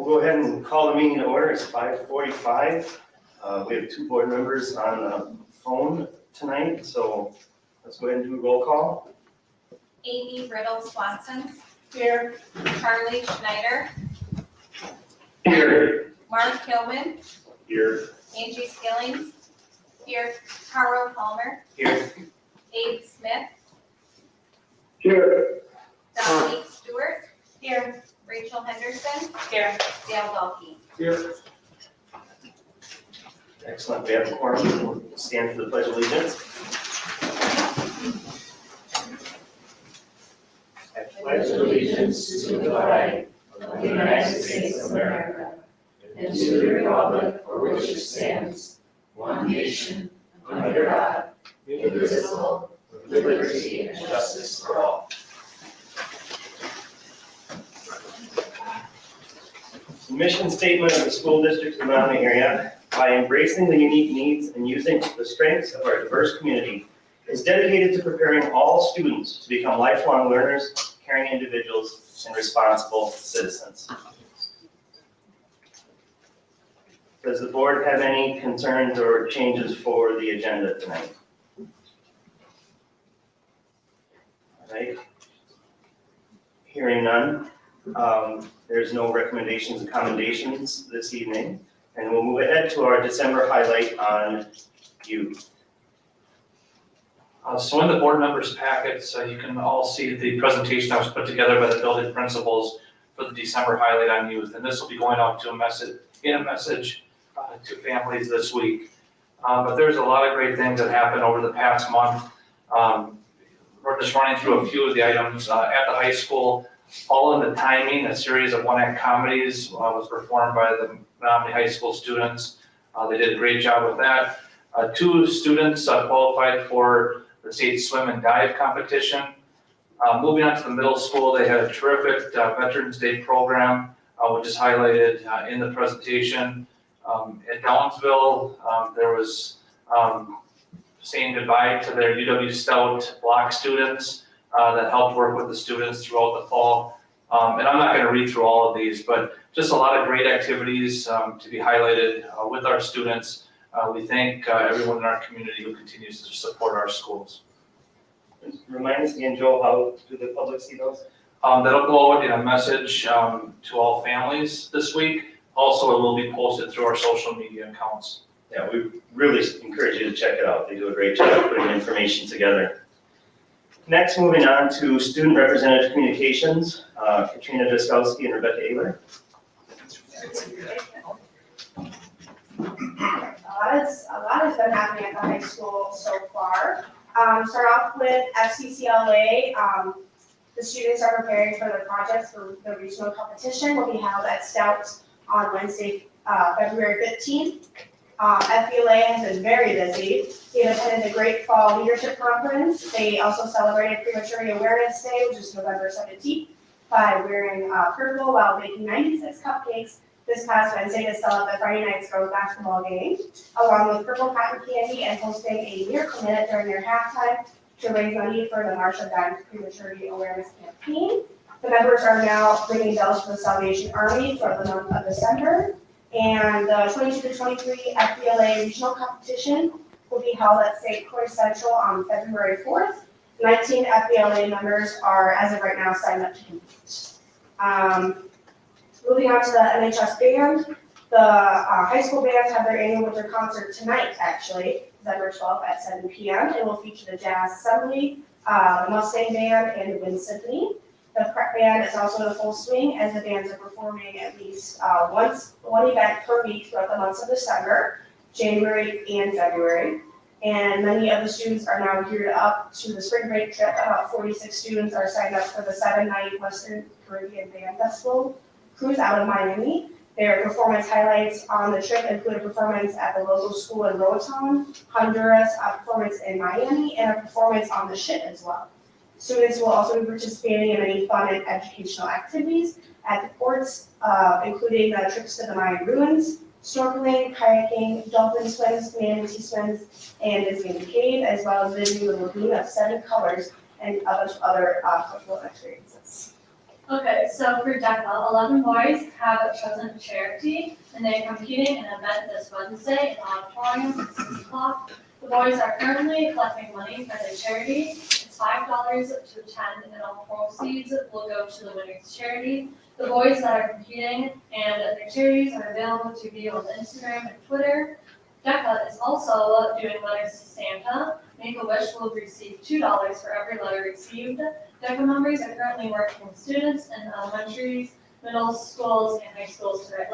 go ahead and call the meeting to order. It's 5:45. We have two board members on the phone tonight, so let's go ahead and do a roll call. Amy Riddle Swanson. Here. Charlie Schneider. Here. Mark Kilman. Here. Angie Skillings. Here. Carl Palmer. Here. Abe Smith. Here. Dominique Stewart. Here. Rachel Henderson. Here. Dale Dalkey. Here. Excellent. We have a quorum. We'll stand for the pledge of allegiance. I pledge allegiance to the flag of the United States of America and to the republic for which it stands, one nation, under God, indivisible, with liberty and justice for all. The mission statement of the school district of the Menomonie area, by embracing the unique needs and using the strengths of our diverse community, is dedicated to preparing all students to become lifelong learners, caring individuals, and responsible citizens. Does the board have any concerns or changes for the agenda tonight? All right. Hearing none, there's no recommendations and commendations this evening, and we'll move ahead to our December highlight on youth. So in the board members' packets, you can all see the presentation that was put together by the building principals for the December highlight on youth. And this will be going out to a message to families this week. But there's a lot of great things that happened over the past month. We're just running through a few of the items. At the high school, All in the Timing, a series of one-act comedies, was performed by the Menomonie High School students. They did a great job with that. Two students qualified for the state swim and dive competition. Moving on to the middle school, they had a terrific Veterans Day program, which is highlighted in the presentation. At Downsville, there was saying goodbye to their UW Stout block students that helped work with the students throughout the fall. And I'm not going to read through all of these, but just a lot of great activities to be highlighted with our students. We thank everyone in our community who continues to support our schools. Remind us again, Joel, how do the public see those? That'll go out in a message to all families this week. Also, it will be posted through our social media accounts. Yeah, we really encourage you to check it out. They do a great job putting information together. Next, moving on to student representative communications, Katrina Duskowski and Rebecca Ayler. A lot has been happening at the high school so far. Start off with FCCLA. The students are preparing for their projects for the regional competition. Will be held at Stout on Wednesday, February 15th. FBLA has been very busy. They attended the Great Fall Leadership Conference. They also celebrated Prematurity Awareness Day, which is November 17th, by wearing purple while baking 96 cupcakes this past Wednesday to celebrate Friday night's girls basketball game, along with purple cotton candy and hosting a Miracle Minute during their halftime to raise money for the Marsha Dimes Prematurity Awareness Campaign. The members are now bringing bells for the Salvation Army for the month of December. And the 22 to 23 FBLA regional competition will be held at St. Croix Central on February 4th. 19 FBLA members are, as of right now, signed up to compete. Moving on to the NHS band, the high school bands have their annual winter concert tonight, actually, December 12th at 7 p.m. It will feature the Jazz Assembly, the Mustang Band, and the Wind Symphony. The prep band is also in full swing as the bands are performing at least one event per week throughout the months of December, January, and February. And many of the students are now geared up to the spring break trip. About 46 students are signed up for the 7-night Western Caribbean Band Festival cruise out of Miami. Their performance highlights on the trip include a performance at the local school in Roatan, Honduras, a performance in Miami, and a performance on the ship as well. Students will also be participating in many fun and educational activities at the ports, including trips to the Mayan ruins, snorkeling, kayaking, dolphin swims, manatee swims, and visiting the cave, as well as visiting the lagoon of 7 colors and a bunch of other cultural experiences. Okay, so for DECA, 11 boys have chosen charity, and they're competing in an event this Wednesday in the auditorium at 6 o'clock. The boys are currently collecting money for their charity. It's $5 to attend, and all proceeds will go to the winner's charity. The boys that are competing and their charities are available to view on Instagram and Twitter. DECA is also doing letters to Santa. Make-A-Wish will receive $2 for every letter received. DECA members are currently working with students in elementaries, middle schools, and high schools to write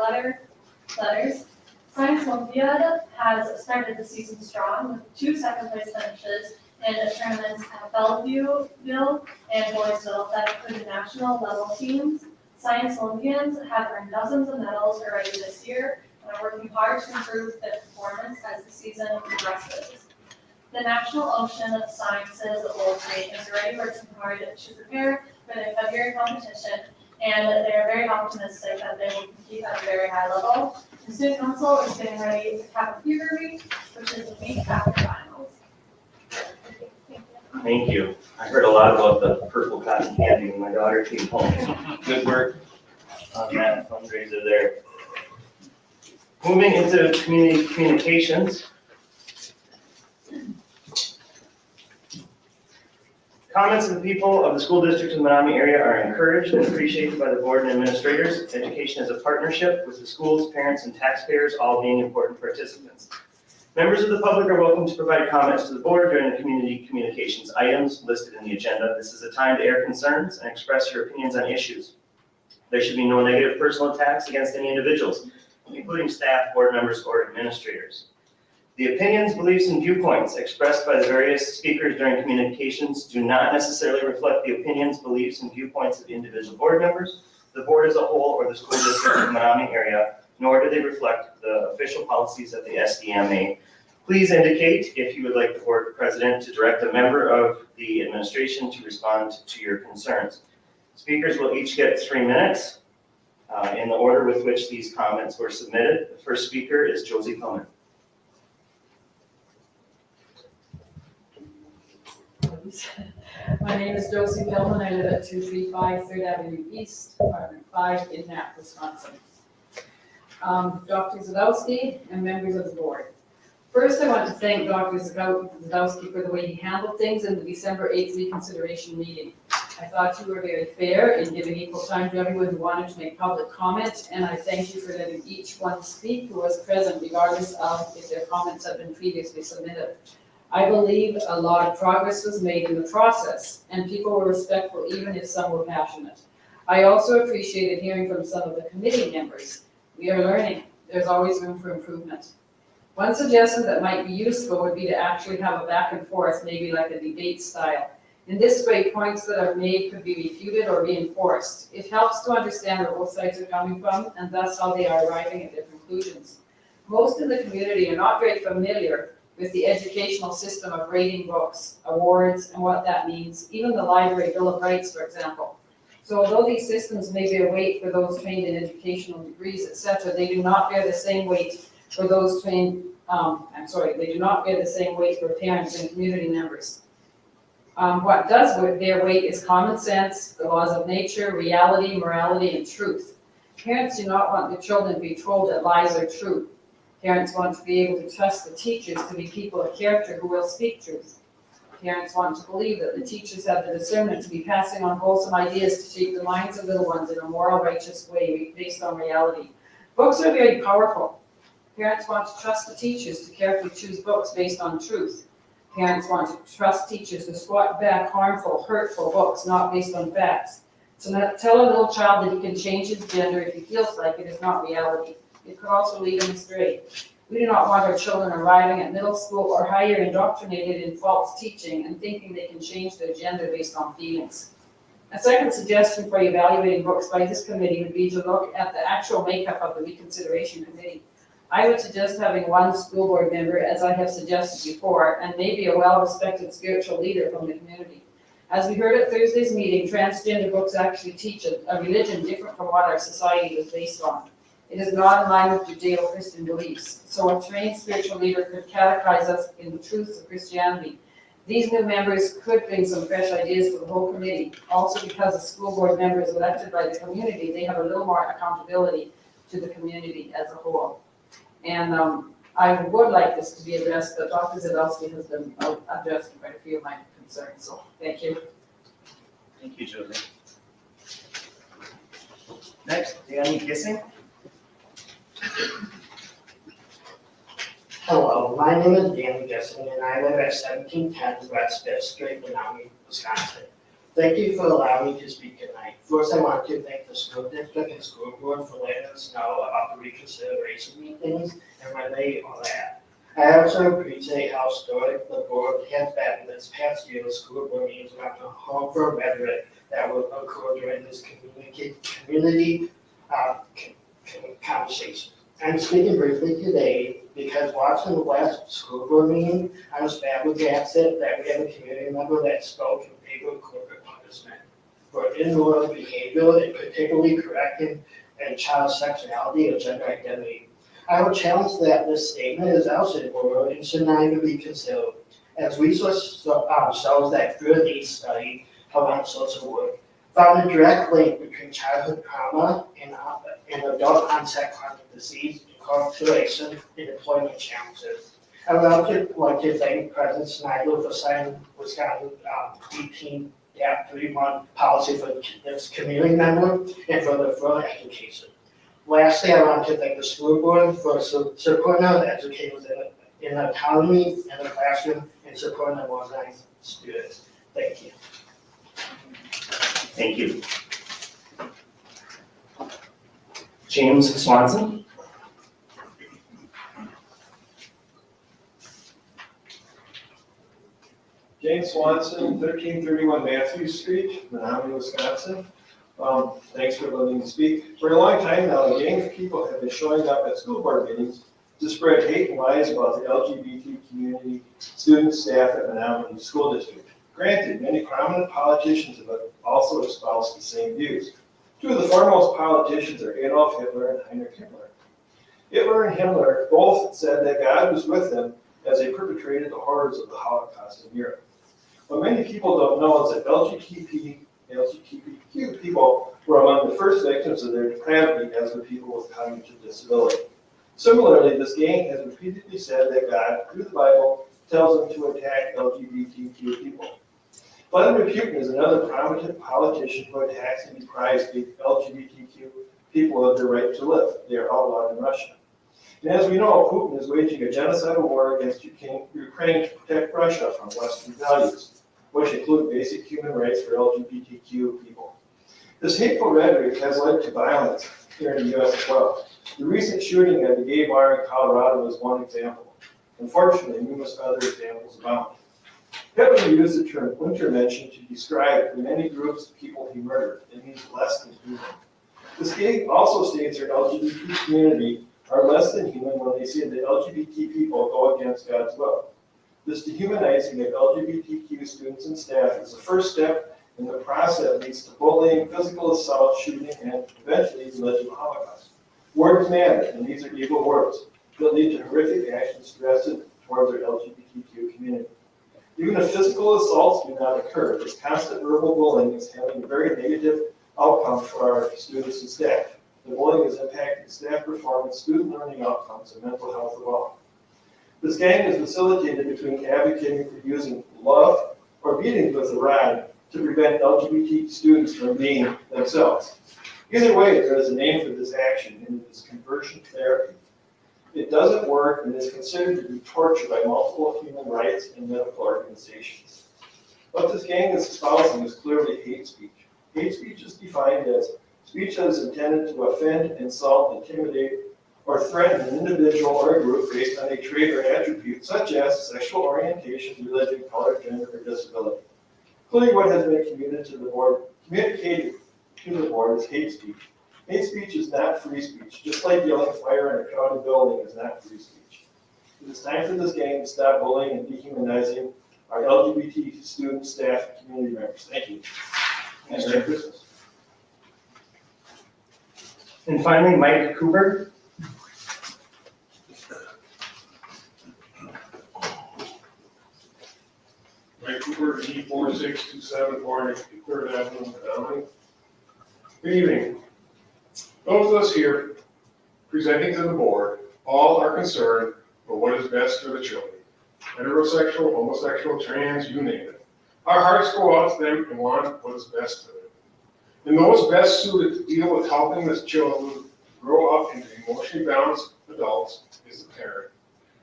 letters. Science Olympiad has started the season strong with 2 second-place finishes in tournaments at Bellevueville and Boysville that included national level teams. Science Olympians have earned dozens of medals already this year and are working hard to improve their performance as the season progresses. The National Ocean Sciences Bowl team is already working hard to prepare for their February competition, and they're very optimistic that they will compete at a very high level. The student council is getting ready to have a fever week, which is the week after finals. Thank you. I heard a lot about the purple cotton candy when my daughter came home. Good work on that fundraiser there. Moving into community communications. Comments of the people of the school district of the Menomonie area are encouraged and appreciated by the board and administrators. Education is a partnership with the schools, parents, and taxpayers, all being important participants. Members of the public are welcome to provide comments to the board during the community communications items listed in the agenda. This is a time to air concerns and express your opinions on issues. There should be no negative personal attacks against any individuals, including staff, board members, or administrators. The opinions, beliefs, and viewpoints expressed by the various speakers during communications do not necessarily reflect the opinions, beliefs, and viewpoints of individual board members, the board as a whole, or the school district of the Menomonie area, nor do they reflect the official policies of the SDMA. Please indicate if you would like the board president to direct a member of the administration to respond to your concerns. Speakers will each get 3 minutes in the order with which these comments were submitted. The first speaker is Josie Pillman. My name is Josie Pillman. I live at 235 3rd Avenue East, apartment 5 in Knapp, Wisconsin. Dr. Zadowski and members of the board. First, I want to thank Dr. Zadowski for the way he handled things in the December 8th reconsideration meeting. I thought you were very fair in giving equal time to everyone who wanted to make public comment, and I thank you for letting each one speak who was present, regardless of if their comments had been previously submitted. I believe a lot of progress was made in the process, and people were respectful even if some were passionate. I also appreciated hearing from some of the committee members. We are learning. There's always room for improvement. One suggestion that might be useful would be to actually have a back and forth, maybe like a debate style. In this way, points that are made could be refuted or reinforced. It helps to understand where both sides are coming from, and thus how they are arriving at their conclusions. Most in the community are not very familiar with the educational system of rating books, awards, and what that means, even the Library Bill of Rights, for example. So although these systems may bear weight for those trained in educational degrees, etc., they do not bear the same weight for those trained, they do not bear the same weight for parents and community members. What does bear weight is common sense, the laws of nature, reality, morality, and truth. Parents do not want their children to be told that lies are true. Parents want to be able to trust the teachers to be people of character who will speak truth. Parents want to believe that the teachers have the discernment to be passing on wholesome ideas to shape the minds of little ones in a moral, righteous way based on reality. Books are very powerful. Parents want to trust the teachers to carefully choose books based on truth. Parents want to trust teachers to squat back harmful, hurtful books not based on facts. So tell a little child that he can change his gender if he feels like it is not reality. It could also lead him astray. We do not want our children arriving at middle school or higher indoctrinated in false teaching and thinking they can change their gender based on feelings. A second suggestion for evaluating books by this committee would be to look at the actual makeup of the reconsideration committee. I would suggest having one school board member, as I have suggested before, and maybe a well-respected spiritual leader from the community. As we heard at Thursday's meeting, transgender books actually teach a religion different from what our society is based on. It is not in line with Judeo-Christian beliefs. So a trained spiritual leader could catechize us in the truths of Christianity These new members could bring some fresh ideas to the whole committee. Also, because the school board members elected by the community, they have a little more accountability to the community as a whole. And I would like this to be addressed, but Dr. Zadowski has been addressing quite a few of my concerns, so thank you. Thank you, Josie. Next, Danny Kissing. Hello, my name is Dan Gissing, and I live at 1710 West Fifth Street, Menomonie, Wisconsin. Thank you for allowing me to speak tonight. First, I want to thank the school district and school board for letting us know about the reconsideration meetings and when they are at. I also appreciate how stoic the board has been this past year. The school board meetings about the harmful rhetoric that will occur during this community conversation. I'm speaking briefly today because watching the last school board meeting, I was flabbergasted that we have a community member that spoke in favor of corporate punishment for immoral behavior and particularly correcting and child sexuality or gender identity. I would challenge that this statement is outside moral and should not even be considered. As research shows that through these study around social work, found a direct link between childhood trauma and adult onset chronic disease, incarceration, and employment challenges. I would also like to thank President Snyder for signing Wisconsin 18-31 policy for this community member and for the further education. Lastly, I want to thank the school board for supporting our educators in autonomy in the classroom and supporting our online students. Thank you. Thank you. James Swanson. James Swanson, 1331 Matthews Street, Menomonie, Wisconsin. Thanks for letting me speak. For a long time now, a gang of people have been showing up at school board meetings to spread hate and lies about the LGBT community, students, staff at Menomonie School District. Granted, many prominent politicians have also espoused the same views. Two of the foremost politicians are Adolf Hitler and Heinrich Himmler. Hitler and Himmler both said that God was with them as they perpetrated the horrors of the Holocaust in Europe. What many people don't know is that LGBTQ people were among the first victims of their depravity as the people with cognitive disability. Similarly, this gang has repeatedly said that God, through the Bible, tells them to attack LGBTQ people. Vladimir Putin is another prominent politician who attacks and deprives the LGBTQ people of their right to live. They are outlawed in Russia. And as we know, Putin is waging a genocidal war against Ukraine to protect Russia from Western values, which include basic human rights for LGBTQ people. This hateful rhetoric has led to violence here in the U.S. as well. The recent shooting at the gay bar in Colorado is one example. Unfortunately, numerous other examples abound. Hitler used the term Untermenschen to describe the many groups of people he murdered. It means less than human. This gang also states their LGBT community are less than human when they say that LGBT people go against God's will. This dehumanizing of LGBTQ students and staff is the first step in the process that leads to bullying, physical assault, shooting, and eventually the alleged Holocaust. Words matter, and these are evil words that lead to horrific actions directed towards our LGBTQ community. Even if physical assaults do not occur, this constant verbal bullying is having a very negative outcome for our students and staff. The bullying is impacting staff performance, student learning outcomes, and mental health of all. This gang is facilitated between advocating for using love or beatings with a rod to prevent LGBT students from being themselves. Either way, there is a name for this action, and it is conversion therapy. It doesn't work and is considered to be torture by multiple human rights and medical organizations. What this gang is espousing is clearly hate speech. Hate speech is defined as speech that is intended to offend, insult, intimidate, or threaten an individual or a group based on a trait or attribute such as sexual orientation, religion, color, gender, or disability. Clearly, what has been communicated to the board is hate speech. Hate speech is not free speech, just like yelling fire in a crowded building is not free speech. It is time for this gang to stop bullying and dehumanizing our LGBT students, staff, and community members. Thank you. And Merry Christmas. And finally, Mike Cooper. Cooper, E4627 Third Avenue, Menomonie. Good evening. Those of us here presenting to the board, all are concerned for what is best for the children. Heterosexual, homosexual, trans, you name it. Our hearts go out to them and want what is best for them. And those best suited to deal with helping the children grow up into emotionally balanced adults is the parent.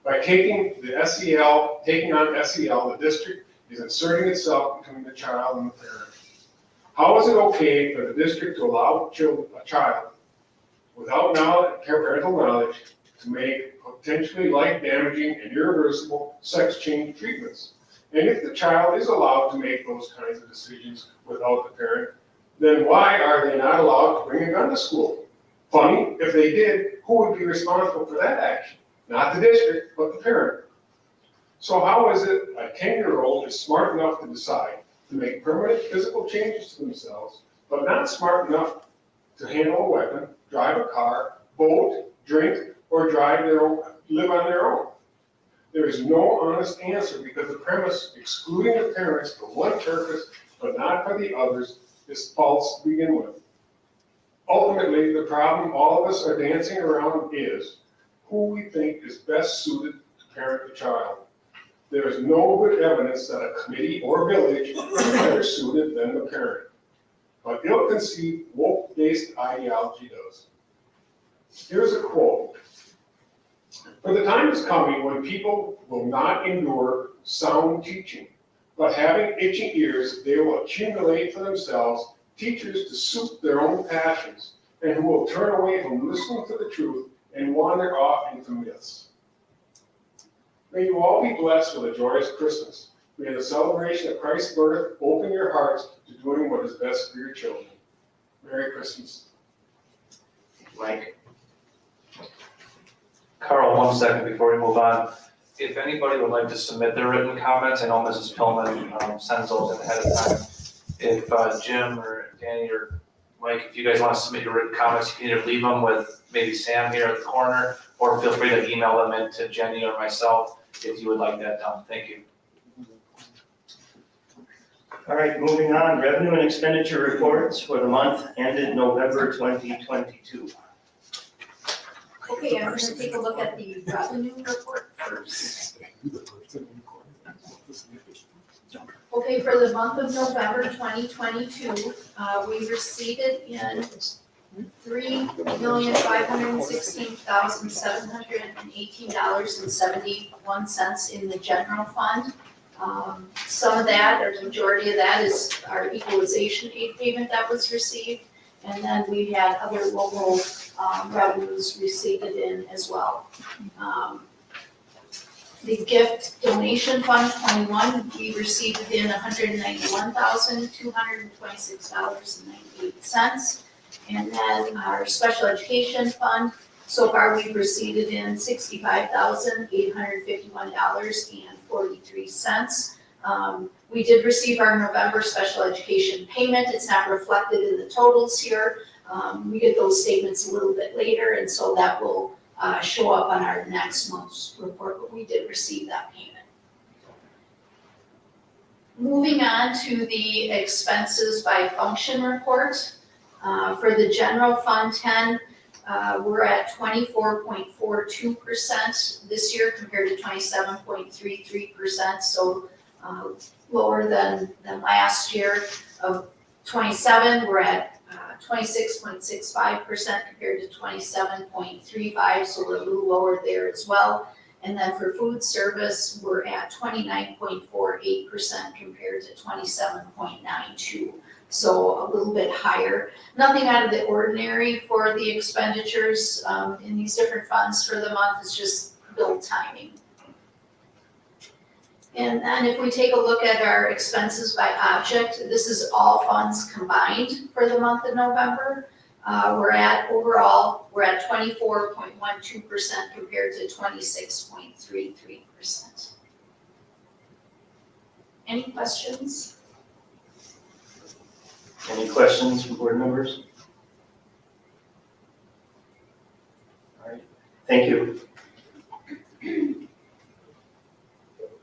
By taking on SEL, the district is inserting itself between the child and the parent. How is it okay for the district to allow a child without parental knowledge to make potentially life-damaging and irreversible sex change treatments? And if the child is allowed to make those kinds of decisions without the parent, then why are they not allowed to bring a gun to school? Funny, if they did, who would be responsible for that action? Not the district, but the parent. So how is it a 10-year-old is smart enough to decide to make permanent physical changes to themselves, but not smart enough to handle a weapon, drive a car, vote, drink, or live on their own? There is no honest answer because the premise excluding the parents for one purpose but not for the others is false to begin with. Ultimately, the problem all of us are dancing around is who we think is best suited to parent the child. There is no good evidence that a committee or village is better suited than the parent. But ill-conceived, woke-based ideology does. Here's a quote. For the time is coming when people will not endure sound teaching, but having itching ears, they will accumulate for themselves teachers to suit their own passions, and who will turn away from listening to the truth and wander off into myths. May you all be blessed with a joyous Christmas. May the celebration of Christ's birth open your hearts to doing what is best for your children. Merry Christmas. Mike? Carl, 1 second before we move on. If anybody would like to submit their written comments, I know Mrs. Pillman sends those in ahead of time. If Jim or Danny or Mike, if you guys want to submit your written comments, you can either leave them with maybe Sam here at the corner, or feel free to email them in to Jenny or myself if you would like that done. Thank you. All right, moving on, revenue and expenditure reports for the month ended November 2022. Okay, I'm gonna take a look at the revenue report first. Okay, for the month of November 2022, we received in $3,516,718.71 in the general fund. Some of that, or the majority of that, is our equalization aid payment that was received. And then we had other local revenues received in as well. The gift donation fund 21, we received in $191,226.98. And then our special education fund, so far we've received in $65,851.43. We did receive our November special education payment. It's not reflected in the totals here. We get those statements a little bit later, and so that will show up on our next month's report, but we did receive that payment. Moving on to the expenses by function report. For the general fund 10, we're at 24.42% this year compared to 27.33%, so lower than last year. Of 27, we're at 26.65% compared to 27.35, so we're a little lower there as well. And then for food service, we're at 29.48% compared to 27.92, so a little bit higher. Nothing out of the ordinary for the expenditures in these different funds for the month, it's just bill timing. And then if we take a look at our expenses by object, this is all funds combined for the month of November. Overall, we're at 24.12% compared to 26.33%. Any questions? Any questions from board members? All right, thank you.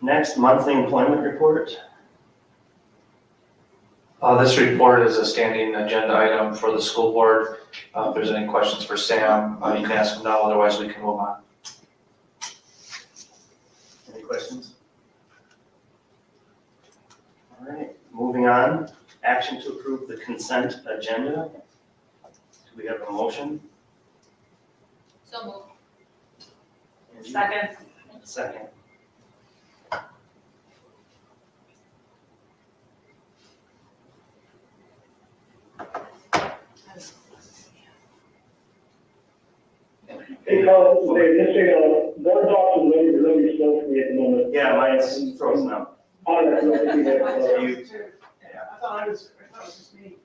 Next, monthly employment report. This report is a standing agenda item for the school board. If there's any questions for Sam, you can ask them now, otherwise we can move on. Any questions? All right, moving on. Action to approve the consent agenda. Do we have a motion? So moved. Angie? Second. Second. Hey, Carl, just so you know, board docs is really slow for me at the moment. Yeah, mine's frozen up. Oh, that's what I think that's, You- I thought it was just me.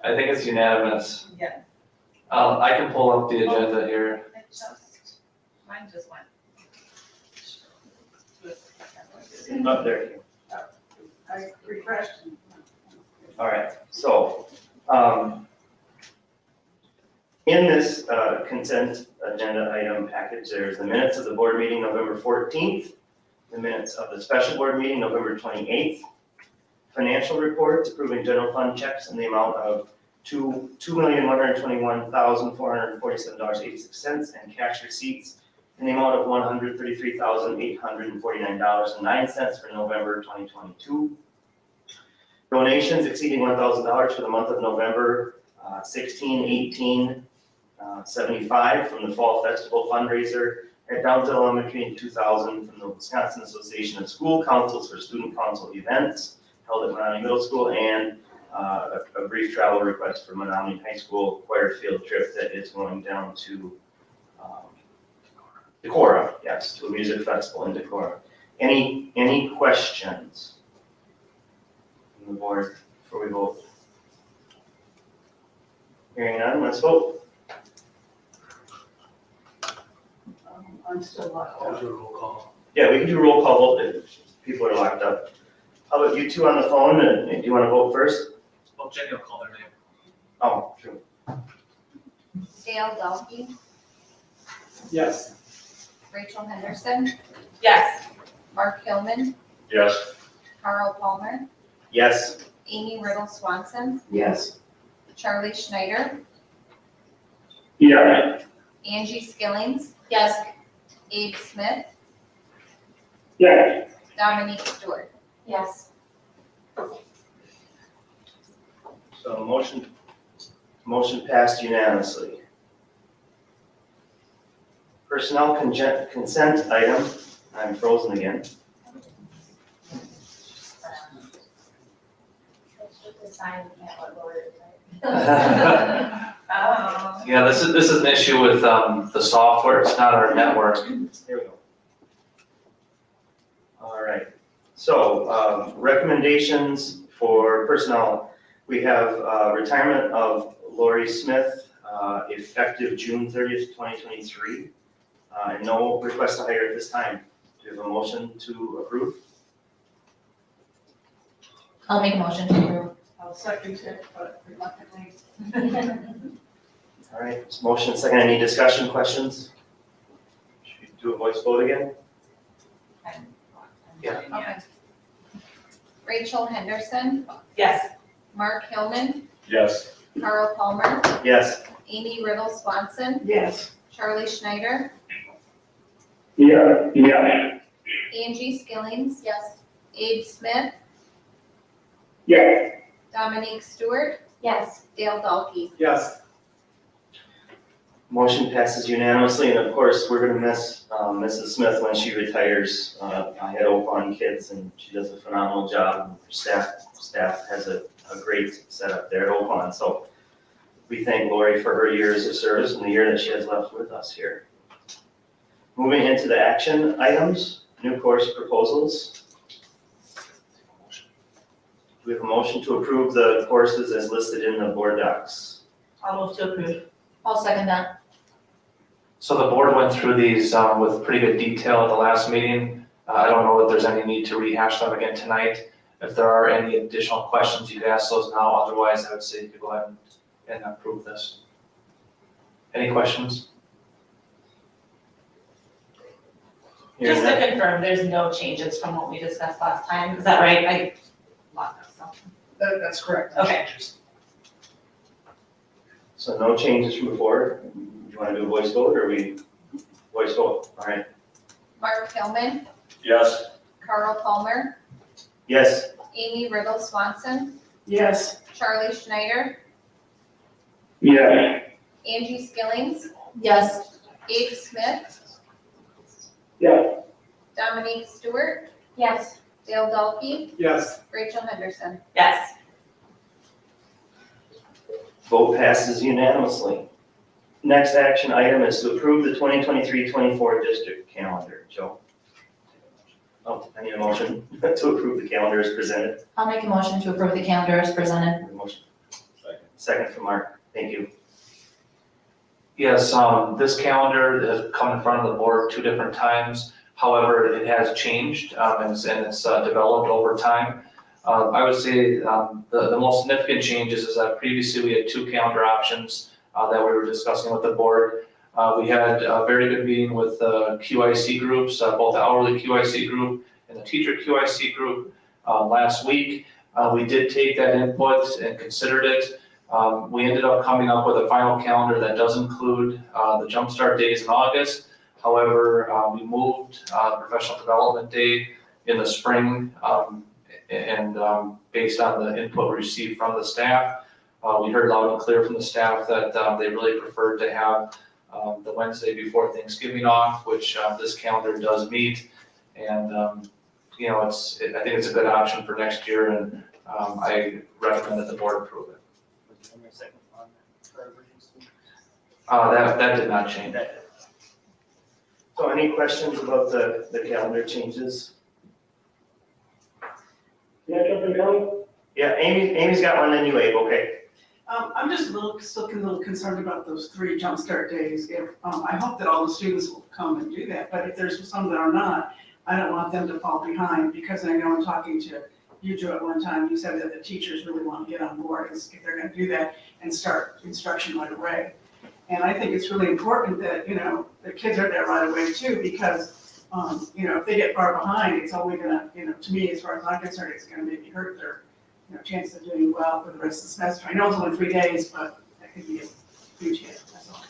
I think it's unanimous. Yeah. I can pull up the agenda here. Mine just went. Up there. I refreshed. All right, so, in this consent agenda item package, there's the minutes of the board meeting November 14th, the minutes of the special board meeting November 28th, financial reports approving general fund checks in the amount of $2,121,447.86 and cash receipts in the amount of $133,849.09 for November 2022. Donations exceeding $1,000 for the month of November 16, 18, 75 from the Fall Festival fundraiser at Downtown Elementary, and 2,000 from the Wisconsin Association of School Councils for Student Council events held at Menomonie Middle School, and a brief travel request for Menomonie High School choir field trip that is going down to Decorah, yes, to a music festival in Decorah. Any questions from the board before we vote? Hearing none, let's vote. I'm still locked I'll up. do a roll call. Yeah, we can do roll call vote if people are locked up. How about you two on the phone, and do you want to vote first? Well, Jenny will call their name. Oh, true. Dale Dalkey, Yes. Rachel Henderson, Yes. Mark Hillman, Yes. Carl Palmer, Yes. Amy Riddle Swanson, Yes. Charlie Schneider, yeah, Angie Skillings. Yes. Abe Smith, yeah, Dominique Stewart. Yes. So motion passed unanimously. Personnel consent item, I'm frozen again. Yeah, this is an issue with the software, it's not our network. Here we go. All right, so recommendations for personnel. We have retirement of Lori Smith, effective June 30th, 2023. And no request to hire at this time. Do you have a motion to approve? I'll make a motion to approve. I'll second it, but reluctantly. All right, motion second, any discussion, questions? Should we do a voice vote again? Yeah. Okay. Rachel Henderson, Yes. Mark Hillman, Yes. Carl Palmer, Yes. Amy Riddle Swanson, Yes. Charlie Schneider, yeah, yeah, Angie Skillings. Yes. Abe Smith, yeah, Dominique Stewart. Yes. Dale Dalkey. Yes. Motion passes unanimously, and of course, we're gonna miss Mrs. Smith when she retires. I had Opon kids, and she does a phenomenal job. Staff has a great setup there at Opon, so we thank Lori for her years of service and the year that she has left with us here. Moving into the action items, new course proposals. We have a motion to approve the courses as listed in the board docs. I'll move to approve. I'll second that. So the board went through these with pretty good detail at the last meeting. I don't know that there's any need to rehash them again tonight. If there are any additional questions, you could ask those now. Otherwise, I would say you could go ahead and approve this. Any questions? Hearing Just none. to confirm, there's no changes from what we discussed last time, is that right? locked up, so. That's correct. Okay. So no changes from before. Do you want to do a voice vote or voice vote? All right. Mark Hillman, Yes. Carl Palmer, Yes. Amy Riddle Swanson, Yes. Charlie Schneider, Yes. Angie Skillings, Yes. Abe Smith, Yes. Dominique Stewart, Yes. Dale Dahlke, Yes. Rachel Henderson. Yes. Vote passes unanimously. Next action item is to approve the 2023-24 district calendar. Joe? Oh, I need a motion to approve the calendar as presented. I'll make a motion to approve the calendar as presented. Motion. Second from Mark. Thank you. Yes, this calendar has come in front of the board 2 different times. However, it has changed, and it's developed over time. I would say the most significant changes is that previously we had 2 calendar options that we were discussing with the board. We had a very good meeting with the QIC groups, both the hourly QIC group and the teacher QIC group last week. We did take that input and considered it. We ended up coming up with a final calendar that does include the Jumpstart days in August. However, we moved Professional Development Day in the spring, and based on the input we received from the staff, we heard loud and clear from the staff that they really preferred to have the Wednesday before Thanksgiving off, which this calendar does meet. And, you know, I think it's a good option for next year, and I recommend that the board approve it. That did not change. So any questions about the calendar changes? Can I jump in, Carl? Yeah, Amy's got one, then you, Abe, okay. I'm just still a little concerned about those 3 jumpstart days. I hope that all the students will come and do that, but if there's some that are not, I don't want them to fall behind, because I know in talking to you, Joe, at one time, you said that the teachers really want to get on board if they're gonna do that and start instruction right away. And I think it's really important that, you know, the kids are there right away too, because, you know, if they get far behind, it's only gonna, you know, to me, as far as I'm concerned, it's gonna maybe hurt their, you know, chances of doing well for the rest of the semester. I know it's only 3 days, but that could be a huge hit, that's all.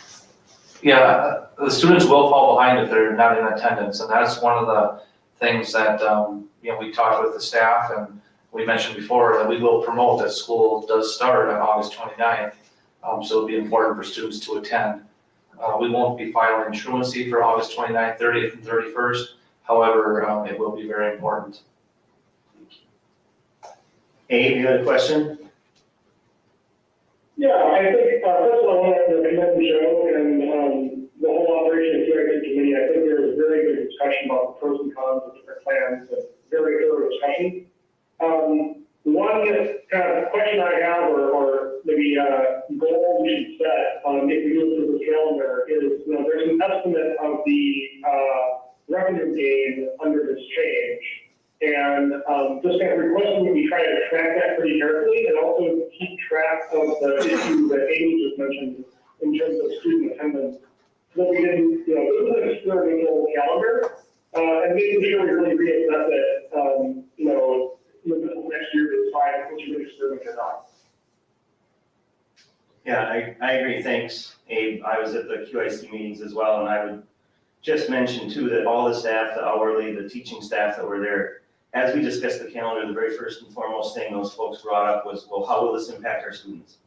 Yeah, the students will fall behind if they're not in attendance, and that's one of the things that, you know, we talked with the staff, and we mentioned before that we will promote that school does start on August 29th. So it'll be important for students to attend. We won't be filing truancy for August 29th, 30th, and 31st. However, it will be very important. Abe, you had a question? Yeah, I think, first of all, I want to commend Joe and the whole operation of the QIC committee. I think there was a very good discussion about the pros and cons of different plans, a very thorough discussion. One kind of question I have, or maybe goal we should set if we go through this calendar is, you know, there's an estimate of the revenue gain under this change. And just kind of requesting that we try to track that pretty carefully, and also keep track of the issue that Amy just mentioned in terms of student attendance. So that we can, you know, this is an experimental calendar, and making sure we really reassess it, you know, in the middle of next year to decide which of experiment or not. Yeah, I agree. Thanks, Abe. I was at the QIC meetings as well, and I would just mention too that all the staff, the hourly, the teaching staff that were there, as we discussed the calendar, the very first and foremost thing those folks brought up was, well, how will this impact our students?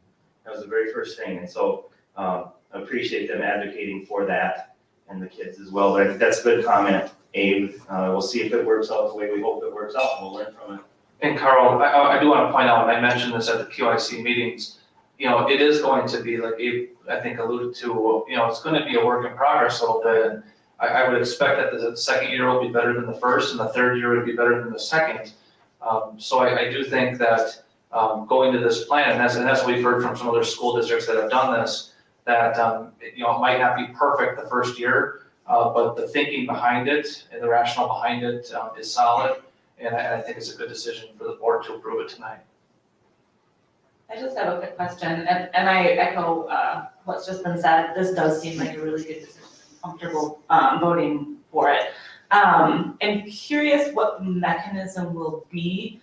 That was the very first thing. And so I appreciate them advocating for that and the kids as well. But I think that's a good comment, Abe. We'll see if it works out the way we hope it works out. We'll learn from it. And Carl, I do want to point out, and I mentioned this at the QIC meetings, you know, it is going to be, like Abe, I think, alluded to, you know, it's going to be a work in progress a little bit. And I would expect that the second year will be better than the first, and the third year would be better than the second. So I do think that going to this plan, and that's what we've heard from some other school districts that have done this, that you know, it might not be perfect the first year, but the thinking behind it and the rationale behind it is solid, and I think it's a good decision for the board to approve it tonight. I just have a quick question, and I echo what's just been said. This does seem like a really good decision. Comfortable voting for it. I'm curious what mechanism will be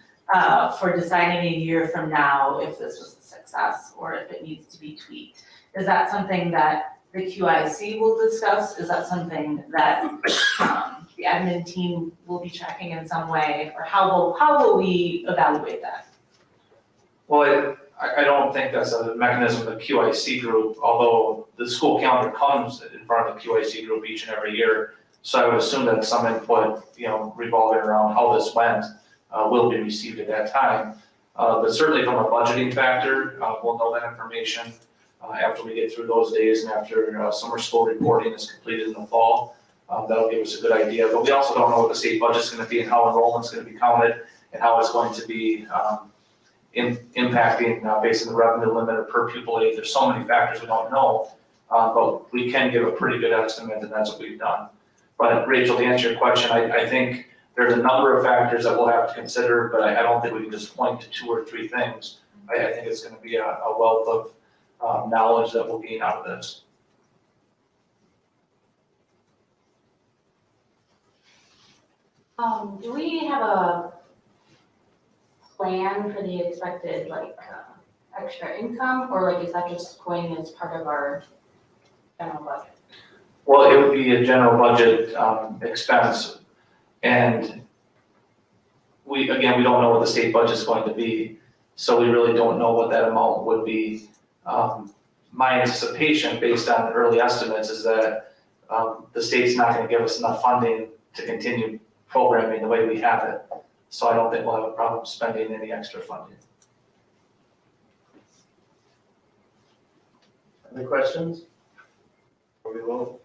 for deciding a year from now if this was a success or if it needs to be tweaked? Is that something that the QIC will discuss? Is that something that the admin team will be tracking in some way? Or how will we evaluate that? Well, I don't think that's a mechanism of the QIC group, although the school calendar comes in front of the QIC group each and every year. So I would assume that some input, revolving around how this went, will be received at that time. But certainly from a budgeting factor, we'll know that information after we get through those days and after summer school reporting is completed in the fall. That'll give us a good idea. But we also don't know what the state budget's gonna be and how enrollment's gonna be counted and how it's going to be impacting based on the revenue limit or per pupil aid. There's so many factors we don't know, but we can give a pretty good estimate, and that's what we've done. But Rachel, to answer your question, I think there's a number of factors that we'll have to consider, but I don't think we can just point to 2 or 3 things. I think it's gonna be a wealth of knowledge that we'll gain out of this. Do we have a plan for the expected, extra income, or is that just going as part of our general budget? Well, it would be a general budget expense, and we don't know what the state budget's going to be, so we really don't know what that amount would be. My anticipation, based on early estimates, is that the state's not gonna give us enough funding to continue programming the way we have it. So I don't think we'll have a problem spending any extra funding. Other questions? Before we vote?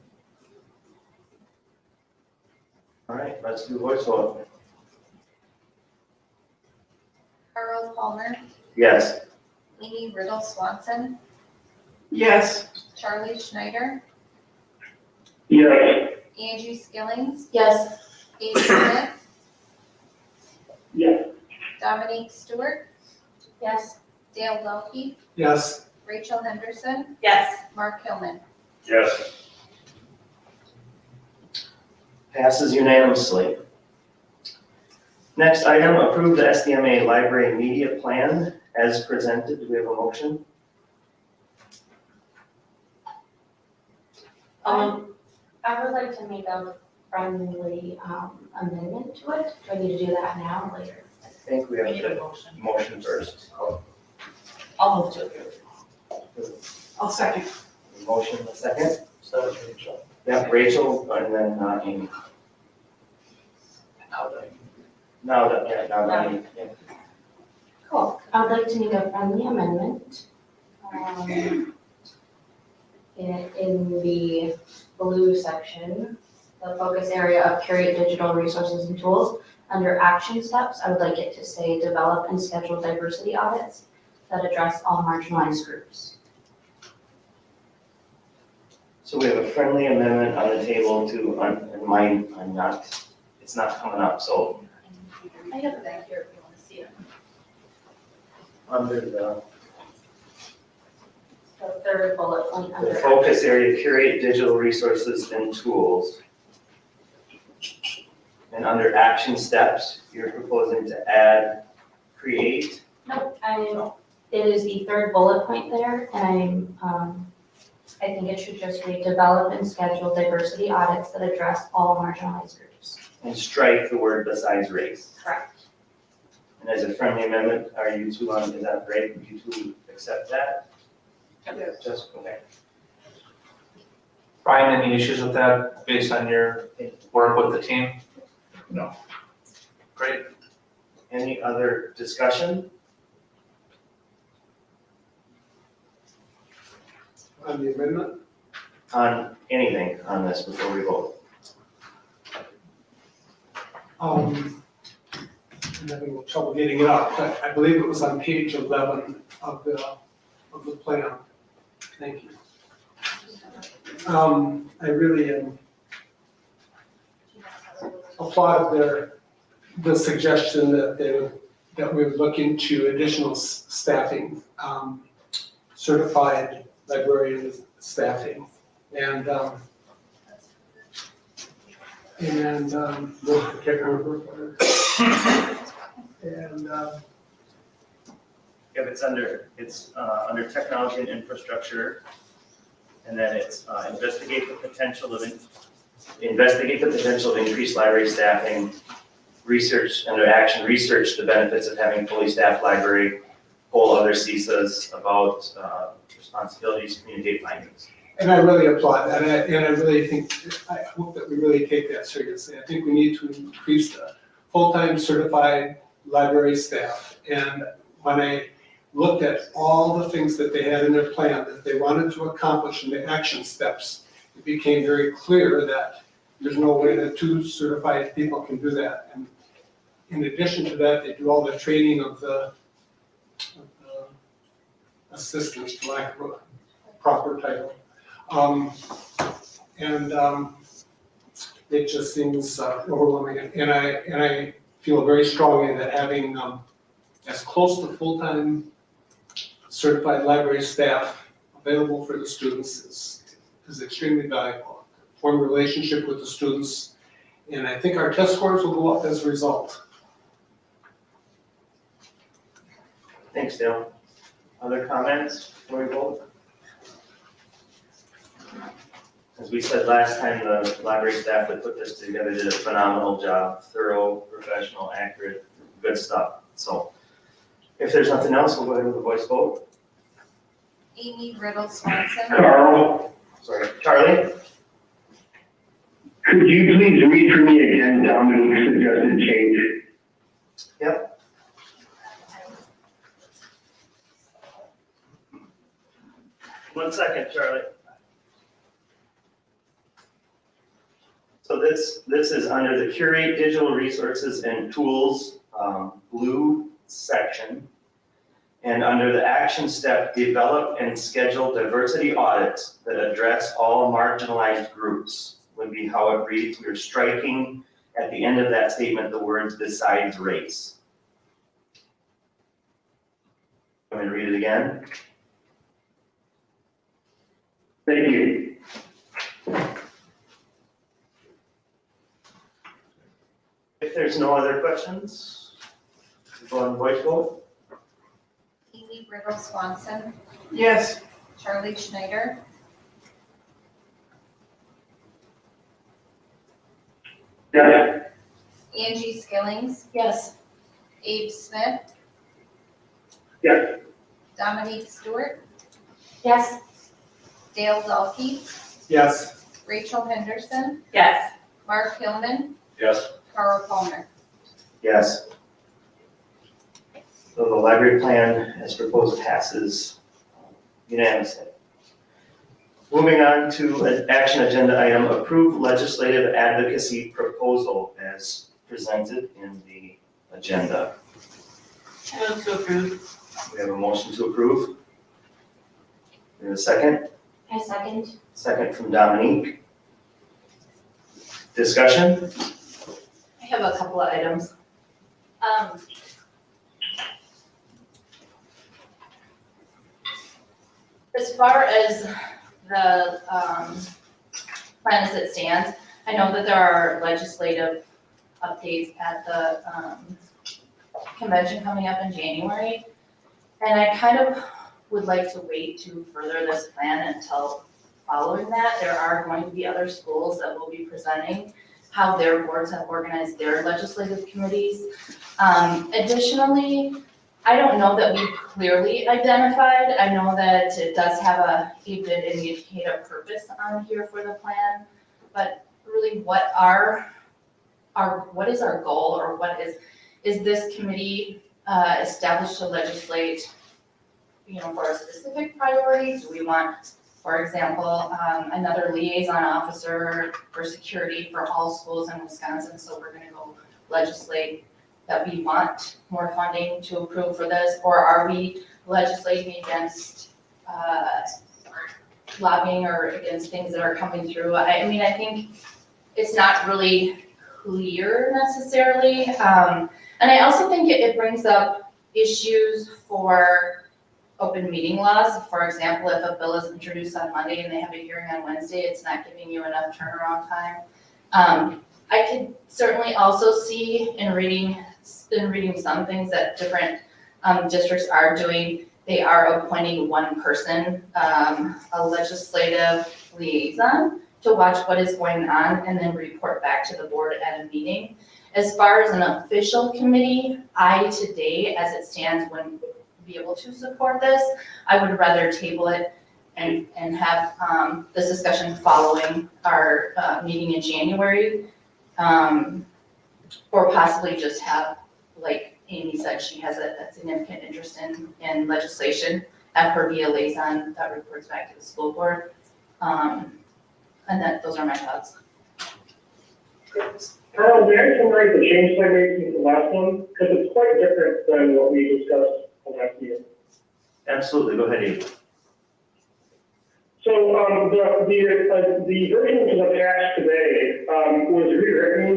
All right, let's do voice vote. Carl Palmer, Yes. Amy Riddle Swanson, Yes. Charlie Schneider, Yes. Angie Skillings, Yes. Amy Smith, Yes. Dominique Stewart, Yes. Dale Delphi, Yes. Rachel Henderson, Yes. Mark Hillman. Yes. Passes unanimously. Next item, approve the SDMA library media plan as presented. Do we have a motion? I would like to make a friendly amendment to it. Do I need to do that now or later? I think we have We need a to motion. motion first. I'll move to approve. I'll second. Motion, a second. So Rachel. Yeah, Rachel, and then Amy. Now, Amy. Yeah. Cool. I would like to make a friendly amendment. In the blue section, the focus area of curate digital resources and tools, under action steps, I would like it to say develop and schedule diversity audits that address all marginalized groups. So we have a friendly amendment on the table to, and mine, it's not coming up, so I have it back here if you want to see it. under the The third bullet point under. the focus area, curate digital resources and tools. And under action steps, you're proposing to add, create. Nope, it is the third bullet point there, and I think it should just read develop and schedule diversity audits that address all marginalized groups. And strike the word besides race. Correct. And as a friendly amendment, are you two on, is that great? Would you two accept that? Yes. Just, okay. Brian, any issues with that based on your work with the team? No. Great. Any other discussion? On the amendment? On anything on this before we vote? I'm having a little trouble getting it up, but I believe it was on page 11 of the plan. Thank you. I really applaud the suggestion that we would look into additional staffing, certified librarian staffing, and I can't remember. And, If it's under technology and infrastructure, and then it's investigate the potential of increased library staffing, research, under action, research the benefits of having fully staffed library, poll other CISAs about responsibilities, communicate findings. and I really applaud that, and I really think, I hope that we really take that seriously. I think we need to increase the full-time certified library staff. And when I looked at all the things that they had in their plan that they wanted to accomplish in the action steps, it became very clear that there's no way that 2 certified people can do that. And in addition to that, they do all the training of the assistants, for lack of a proper title. It just seems overwhelming. And I feel very strongly that having as close to full-time certified library staff available for the students is extremely valuable. Form a relationship with the students, and I think our test scores will go up as a result. Thanks, Dale. Other comments before we vote? As we said last time, the library staff that put this together did a phenomenal job, thorough, professional, accurate, good stuff. So if there's nothing else, we'll go ahead with a voice vote. Amy Riddle Swanson. Carl, Sorry, Charlie? could you please read for me again Dominique's suggested change? Yep. One second, Charlie. So this is under the curate digital resources and tools, blue section. And under the action step, develop and schedule diversity audits that address all marginalized groups would be how it reads. We're striking at the end of that statement the words besides race. Let me read it again. Thank you. If there's no other questions, we'll go on voice vote. Amy Riddle Swanson. Yes. Charlie Schneider. Yes. Angie Skillings. Yes. Abe Smith. Yes. Dominique Stewart. Yes. Dale Dalkey. Yes. Rachel Henderson. Yes. Mark Hillman. Yes. Carl Palmer. Yes. So the library plan as proposed passes unanimously. Moving on to an action agenda item, approve legislative advocacy proposal as presented in the agenda. Move to approve. We have a motion to approve. We have a second. I second. Second from Dominique. Discussion? I have a couple of items. As far as the plan as it stands, I know that there are legislative updates at the convention coming up in January. And I kind of would like to wait to further this plan until following that. There are going to be other schools that will be presenting how their boards have organized their legislative committees. Additionally, I don't know that we've clearly identified, I know that it does have it did indicate a purpose on here for the plan, but really what is our goal, or what is this committee established to legislate, for a specific priority? Do we want, for example, another liaison officer for security for all schools in Wisconsin, so we're gonna go legislate that we want more funding to approve for this, or are we legislating against lobbying or against things that are coming through? I think it's not really clear necessarily, and I also think it brings up issues for open meeting laws. For example, if a bill is introduced on Monday and they have a hearing on Wednesday, it's not giving you enough turnaround time. I could certainly also see in reading been reading some things that different districts are doing. They are appointing one person, a legislative liaison, to watch what is going on and then report back to the board at a meeting. As far as an official committee, I today, as it stands, wouldn't be able to support this. I would rather table it and have this discussion following our meeting in January. Or possibly just have, like Amy said, she has a significant interest in legislation, have her be a liaison that reports back to the school board. And those are my thoughts. Carl, may I summarize the change I made since the last one? Because it's quite different than what we discussed last year. Absolutely, go ahead, Eve. So, the version which is attached today, was rewritten,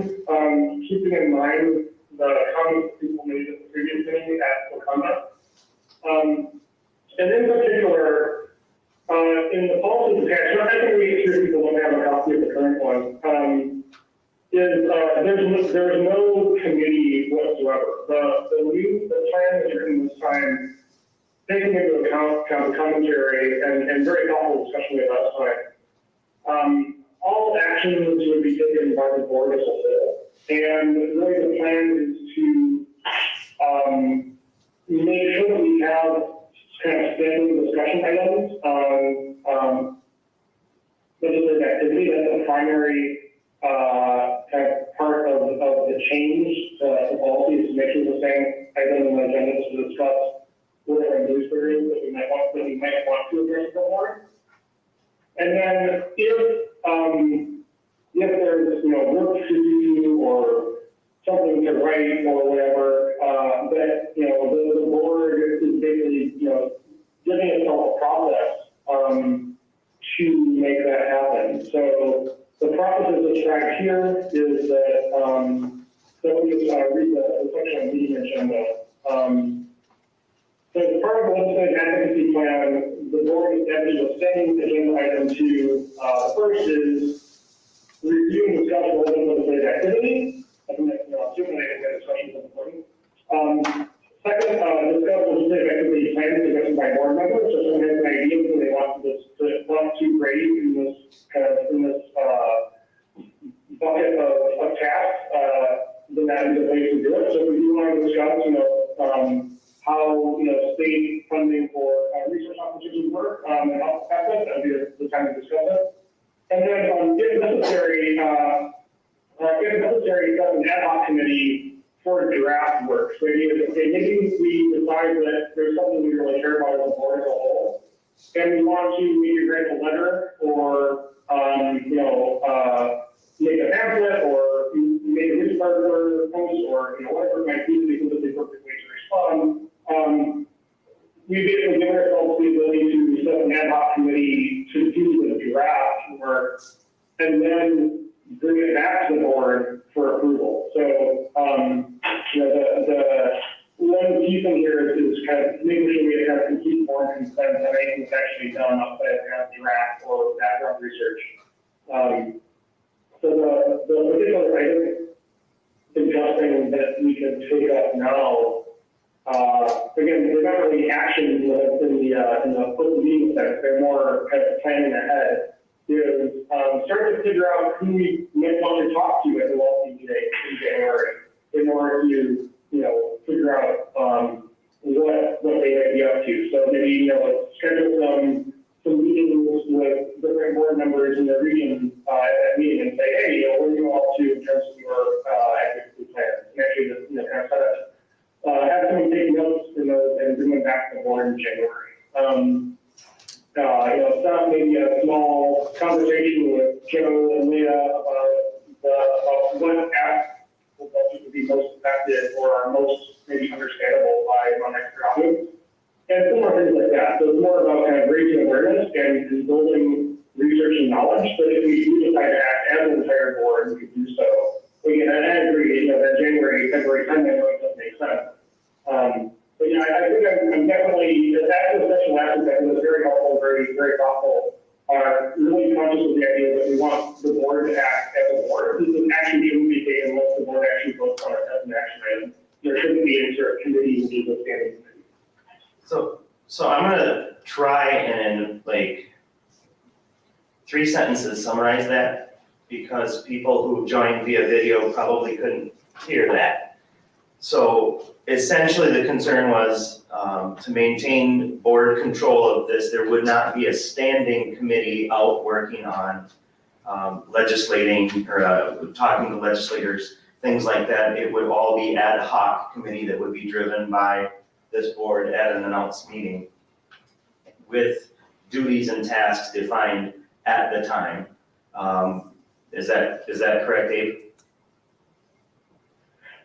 keeping in mind the comments people made at the previous meeting at Wakanda. And in particular, in the policy attached, I think we sure people don't have a copy of the current one, there's no committee whatsoever. The plan is written this time, taking into account kind of the commentary and very thoughtful discussion we had last time. All actions would be taken by the board as a whole. And really the plan is to make sure that we have kind of standing discussion items on legislative activity. That's a primary kind of part of the change to policies, to make sure the same item on the agenda to discuss whatever news there is that we might want to address the board. And then if there's work to do or something to write or whatever, that the board is basically giving itself a process to make that happen. So the process as described here is that so we read the section on meeting agenda. So as part of the legislative advocacy plan, the board established a standing agenda item to, first is review and discuss legislative activity. I think that, certainly that discussion is important. Second, discuss legislative activity plans suggested by board members. So someone has an idea that they want to raise in this bucket of tasks, then that is a way to do it. So if we do want to discuss, how state funding for research opportunities work and how that would be the time to discuss it. And then if necessary, set an ad hoc committee for draft work. So maybe we decide that there's something we really care about as a board as a whole, and we want to maybe write a letter or make a pamphlet or make a newspaper post or whatever it might be, because it's the perfect way to respond. We basically give ourselves the ability to set an ad hoc committee to do the draft work and then bring it back to the board for approval. So, the one key thing here is kind of making sure we have complete board consent that anything's actually done outside of kind of draft or background research. So the particular item adjusting that we can take up now, again, they're not really actions in the meeting sense, they're more kind of planning ahead, is start to figure out who we might want to talk to at the Wall Meeting in January in order to, figure out what they might be up to. So maybe, schedule some meetings with different board members in the region at that meeting and say, hey, what are you all up to in terms of your advocacy plans? And actually just, kind of set up have someone take notes for those and bring them back to the board in January. Set up maybe a small conversation with Joe and Leah about what aspects of budget would be most effective or are most maybe understandable by non-expert audience. And similar things like that. So it's more about kind of raising awareness and building research and knowledge. But if we do decide to act as an entire board, we can do so. Again, I agree, that January, February timeline really doesn't make sense. But I think I'm definitely, the active session last week, I think was very helpful, very, very thoughtful. Really conscious of the idea that we want the board to act as a board. This is action shouldn't be taken unless the board actually votes on it as an action item. there shouldn't be any sort of committee and people standing committee. So I'm gonna try and in like 3 sentences summarize that, because people who joined via video probably couldn't hear that. So essentially, the concern was to maintain board control of this, there would not be a standing committee out working on legislating or talking to legislators, things like that. It would all be ad hoc committee that would be driven by this board at an announced meeting with duties and tasks defined at the time. Is that correct, Dave?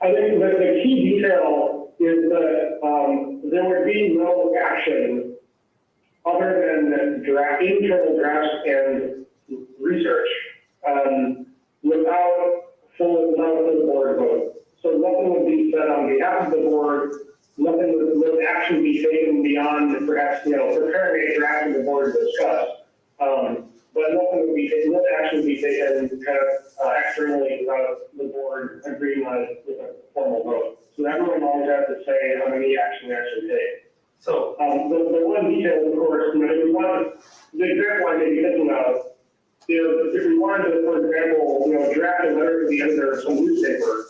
I think that the key detail is that there would be no action other than internal drafts and research without full board vote. So nothing would be said on behalf of the board, nothing would action be taken beyond perhaps, preparing a draft of the board to discuss. But no action would be taken kind of externally without the board agreeing on it with a formal vote. So everyone always has to say how many action they actually take. So the one detail, of course, if we want, the example I may be thinking of is if we wanted to, for example, draft a letter to the editor of some newspaper,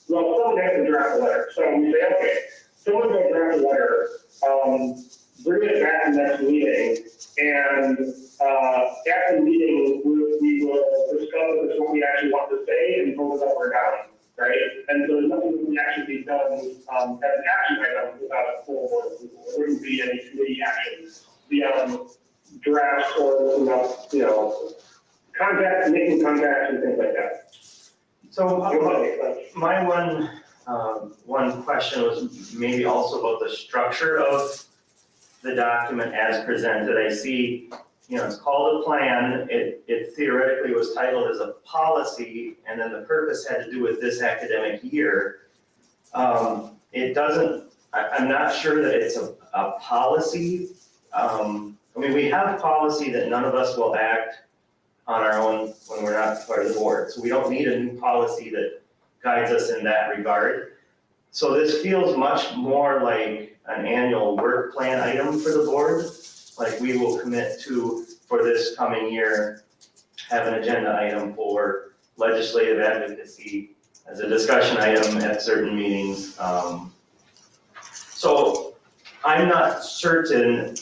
well, someone has to draft a letter. So we say, okay, someone's going to draft a letter, bring it back to the next meeting, and at the meeting, we will discuss if it's what we actually want to say and vote it up or down, right? And so nothing that can actually be done as an action item without a full board approval. There wouldn't be any committee action beyond drafts or, making contacts and things like that. So my one question was maybe also about the structure of the document as presented. I see, it's called a plan. It theoretically was titled as a policy, and then the purpose had to do with this academic year. It doesn't, I'm not sure that it's a policy. We have a policy that none of us will act on our own when we're not part of the board. So we don't need a new policy that guides us in that regard. So this feels much more like an annual work plan item for the board. Like we will commit to, for this coming year, have an agenda item for legislative advocacy as a discussion item at certain meetings. So I'm not certain,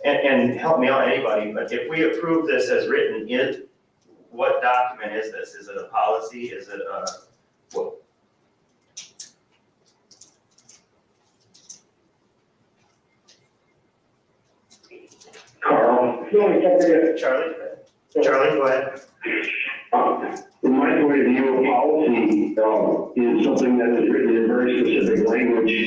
and help me out anybody, but if we approve this as written, what document is this? Is it a policy? Is it a, what? Carl, Charlie, go ahead. From my point of view, a policy is something that is written in very specific language,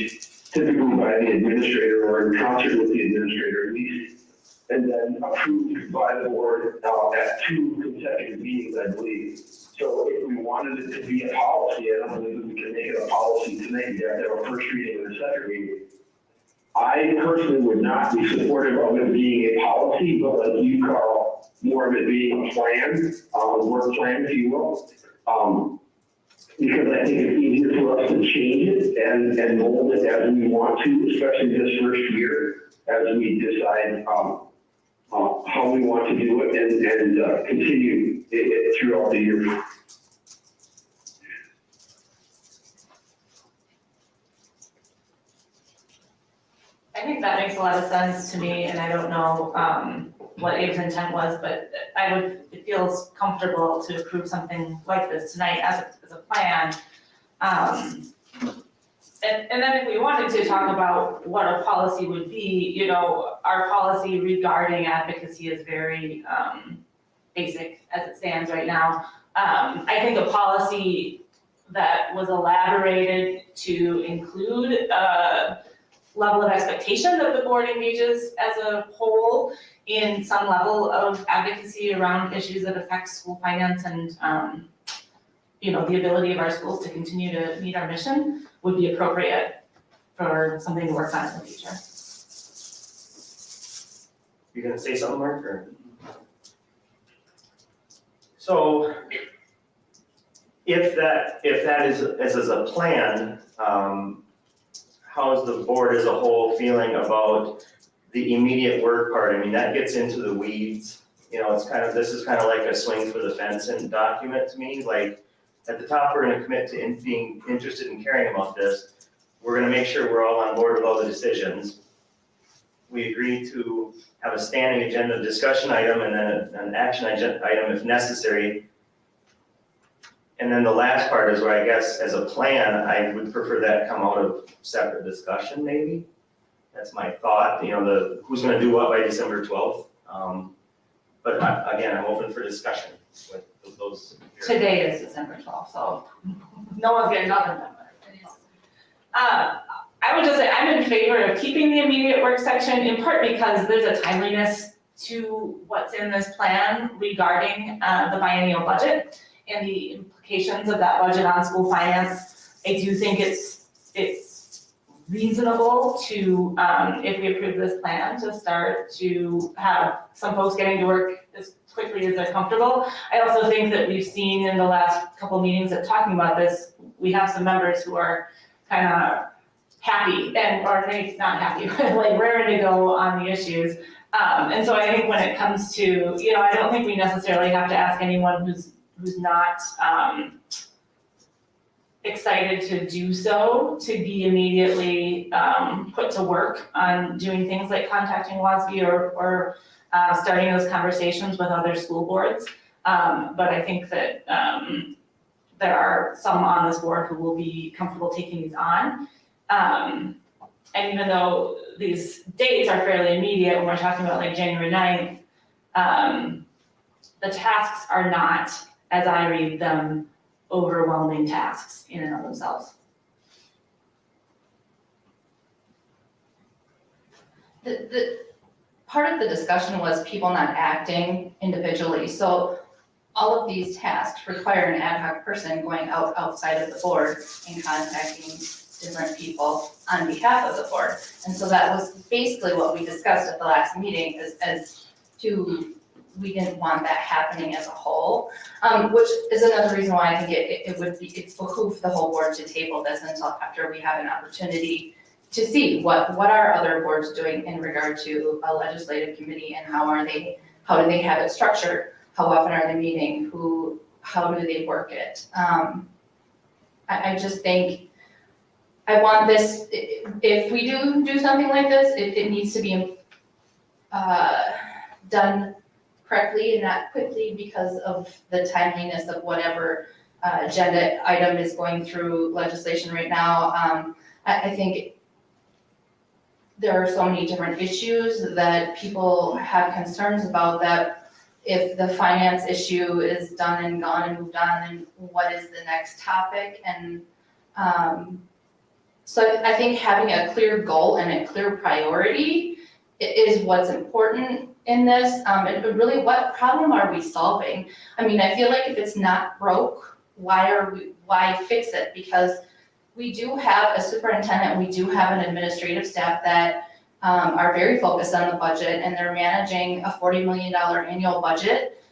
typically by the administrator or in concert with the administrator at least, and then approved by the board at 2 consecutive meetings, I believe. So if we wanted it to be a policy, I don't believe we can make it a policy tonight. We have to have a first reading and a second reading. I personally would not be supportive of it being a policy, but like you, Carl, more of it being a plan, work plan, if you will. Because I think it's easier for us to change it and mold it as we want to, especially this first year, as we decide how we want to do it and continue it throughout the year. I think that makes a lot of sense to me, and I don't know what Abe's intent was, but it feels comfortable to approve something like this tonight as a plan. And then if we wanted to talk about what a policy would be, our policy regarding advocacy is very basic as it stands right now. I think a policy that was elaborated to include level of expectation that the board engages as a whole in some level of advocacy around issues that affect school finance and the ability of our schools to continue to meet our mission would be appropriate for something to work on in the future. You gonna say something, Mark, or? So if that is a plan, how is the board as a whole feeling about the immediate work part? I mean, that gets into the weeds. You know, this is kind of like a swing for the fence and document to me. Like, at the top, we're gonna commit to being interested in caring about this. We're gonna make sure we're all on board with all the decisions. We agree to have a standing agenda discussion item and then an action item if necessary. And then the last part is where I guess as a plan, I would prefer that come out of separate discussion maybe. That's my thought, you know, who's gonna do what by December 12th. But again, I'm open for discussion with those. Today is December 12th, so no one's getting nothing done. I would just say I'm in favor of keeping the immediate work section, in part because there's a timeliness to what's in this plan regarding the biennial budget and the implications of that budget on school finance. I do think it's reasonable to, if we approve this plan, to start to have some folks getting to work as quickly as they're comfortable. I also think that we've seen in the last couple meetings of talking about this, we have some members who are kind of happy or maybe not happy, but like raring to go on the issues. And so I think when it comes to, you know, I don't think we necessarily have to ask anyone who's not excited to do so to be immediately put to work on doing things like contacting WASB or starting those conversations with other school boards. But I think that there are some on this board who will be comfortable taking these on. And even though these dates are fairly immediate, when we're talking about like January 9th, the tasks are not, as I read them, overwhelming tasks in and of themselves. The part of the discussion was people not acting individually. So all of these tasks require an ad hoc person going outside of the board and contacting different people on behalf of the board. And so that was basically what we discussed at the last meeting as to, we didn't want that happening as a whole, which is another reason why I think it's behoove the whole board to table this until after we have an opportunity to see what are other boards doing in regard to a legislative committee and how do they have it structured? How often are they meeting? How do they work it? I just think I want this, if we do something like this, it needs to be done correctly and not quickly because of the timeliness of whatever agenda item is going through legislation right now. I think there are so many different issues that people have concerns about, that if the finance issue is done and gone and moved on, then what is the next topic? And so I think having a clear goal and a clear priority is what's important in this. And really, what problem are we solving? I mean, I feel like if it's not broke, why fix it? Because we do have a superintendent, we do have an administrative staff that are very focused on the budget, and they're managing a $40 million annual budget.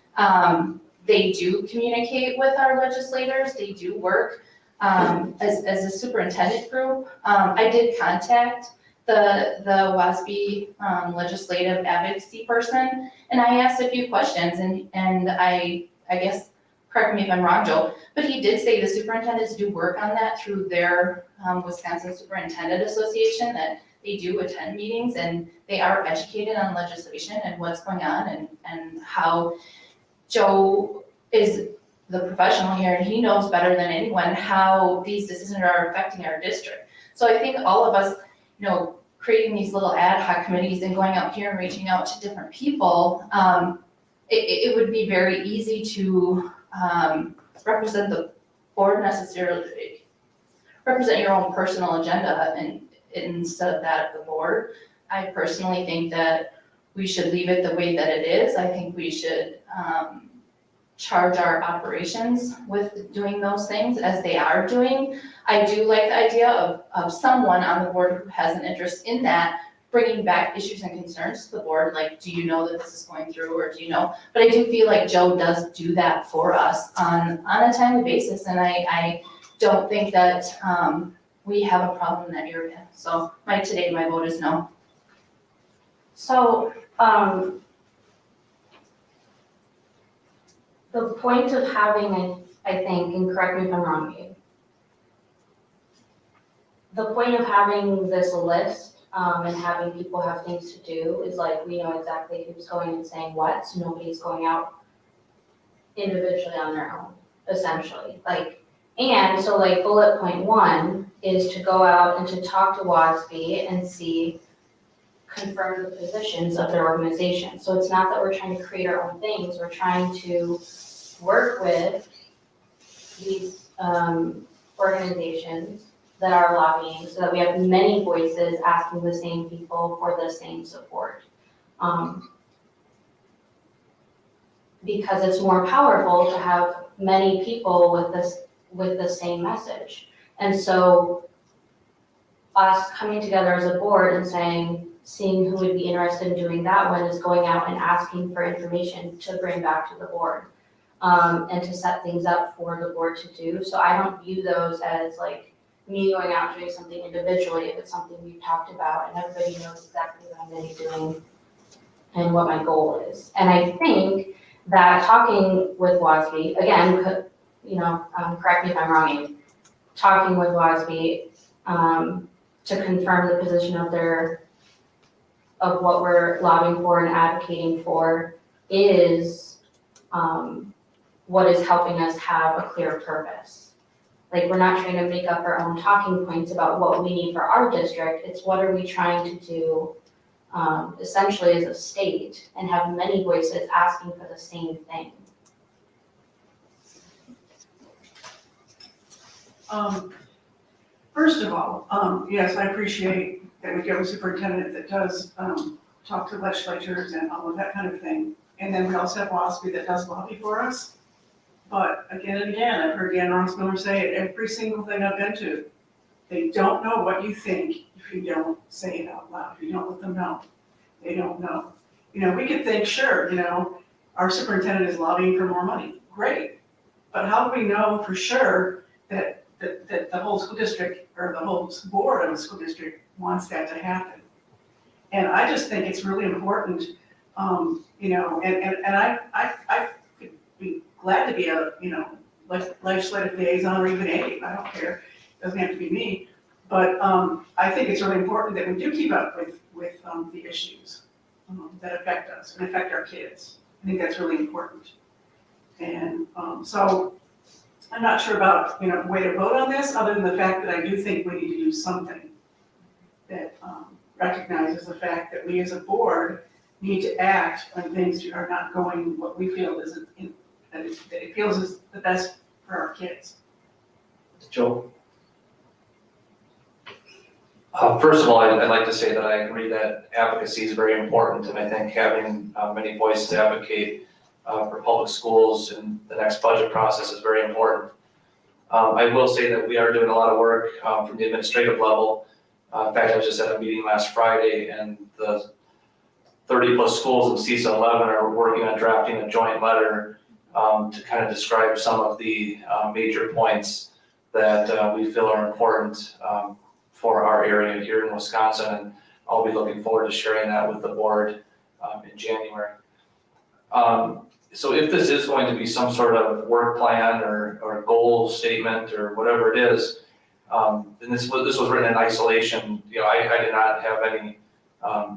They do communicate with our legislators, they do work as a superintendent group. I did contact the WASB legislative advocacy person, and I asked a few questions, and I guess, correct me if I'm wrong, Joe, but he did say the superintendents do work on that through their Wisconsin Superintendent Association, that they do attend meetings and they are educated on legislation and what's going on, and how Joe is the professional here, and he knows better than anyone how these decisions are affecting our district. So I think all of us, creating these little ad hoc committees and going out here and reaching out to different people, it would be very easy to represent the board necessarily, represent your own personal agenda and instead of that of the board. I personally think that we should leave it the way that it is. I think we should charge our operations with doing those things as they are doing. I do like the idea of someone on the board who has an interest in that, bringing back issues and concerns to the board, like, do you know that this is going through, or do you know? But I do feel like Joe does do that for us on a timely basis, and I don't think that we have a problem in that area. So my vote is no. So, the point of having, I think, and correct me if I'm wrong, Gabe, the point of having this list, and having people have things to do is like, we know exactly who's going and saying what, so nobody's going out individually on their own, essentially. Like, and so like bullet point 1 is to go out and to talk to WASB and see, confirm the positions of their organization. So it's not that we're trying to create our own things, we're trying to work with these organizations that are lobbying so that we have many voices asking the same people for the same support. Because it's more powerful to have many people with the same message. And so us coming together as a board and seeing who would be interested in doing that one is going out and asking for information to bring back to the board, and to set things up for the board to do. So I don't view those as like me going out and doing something individually if it's something we've talked about and everybody knows exactly what I'm going to be doing and what my goal is. And I think that talking with WASB, again, correct me if I'm wrong, Amy, talking with WASB to confirm the position of what we're lobbying for and advocating for is what is helping us have a clear purpose. Like, we're not trying to make up our own talking points about what we need for our district, it's what are we trying to do essentially as a state and have many voices asking for the same thing. First of all, yes, I appreciate that we have a superintendent that does talk to legislatures and all of that kind of thing. And then we also have WASB that does lobby for us. But again and again, I've heard Dan Rossmiller say it every single thing I've been to. They don't know what you think if you don't say it out loud, if you don't let them know. They don't know. We could think, sure, our superintendent is lobbying for more money. Great. But how do we know for sure that the whole school district or the whole board of the school district wants that to happen? And I just think it's really important, and I could be glad to be a, legislative liaison or even aide, I don't care, doesn't have to be me. But I think it's really important that we do keep up with the issues that affect us and affect our kids. I think that's really important. And so I'm not sure about, the way to vote on this, other than the fact that I do think we need to do something that recognizes the fact that we as a board need to act when things are not going what we feel is that it feels is the best for our kids. Joe? First of all, I'd like to say that I agree that advocacy is very important, and I think having many voices advocate for public schools in the next budget process is very important. I will say that we are doing a lot of work from the administrative level. In fact, I was just at a meeting last Friday, and the 30-plus schools in CISA 11 are working on drafting a joint letter to kind of describe some of the major points that we feel are important for our area here in Wisconsin, and I'll be looking forward to sharing that with the board in January. So if this is going to be some sort of work plan or goal statement or whatever it is, and this was written in isolation, I did not have any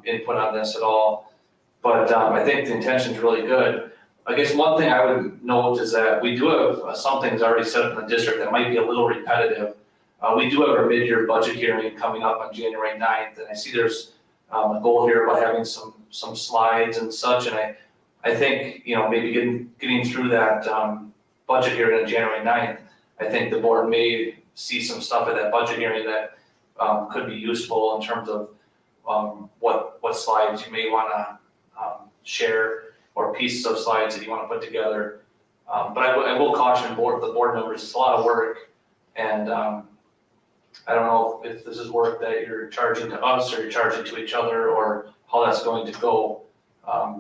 input on this at all, but I think the intention is really good. I guess one thing I would note is that we do have some things already set up in the district that might be a little repetitive. We do have our mid-year budget hearing coming up on January 9th, and I see there's a goal here about having some slides and such, and I think, maybe getting through that budget hearing on January 9th, I think the board may see some stuff at that budget hearing that could be useful in terms of what slides you may want to share or pieces of slides that you want to put together. But I will caution the board members, it's a lot of work, and I don't know if this is work that you're charging to us or you're charging to each other or how that's going to go.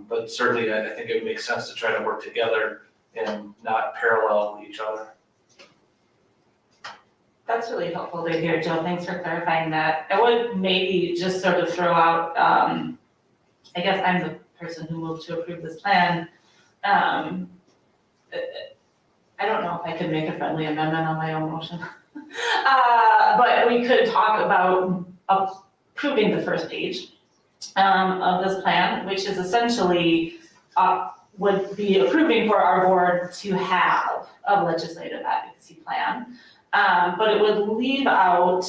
But certainly I think it would make sense to try to work together and not parallel each other. That's really helpful to hear, Joe. Thanks for clarifying that. I would maybe just sort of throw out, I guess I'm the person who moved to approve this plan. I don't know if I could make a friendly amendment on my own motion. But we could talk about approving the first page of this plan, which is essentially would be approving for our board to have a legislative advocacy plan. But it would leave out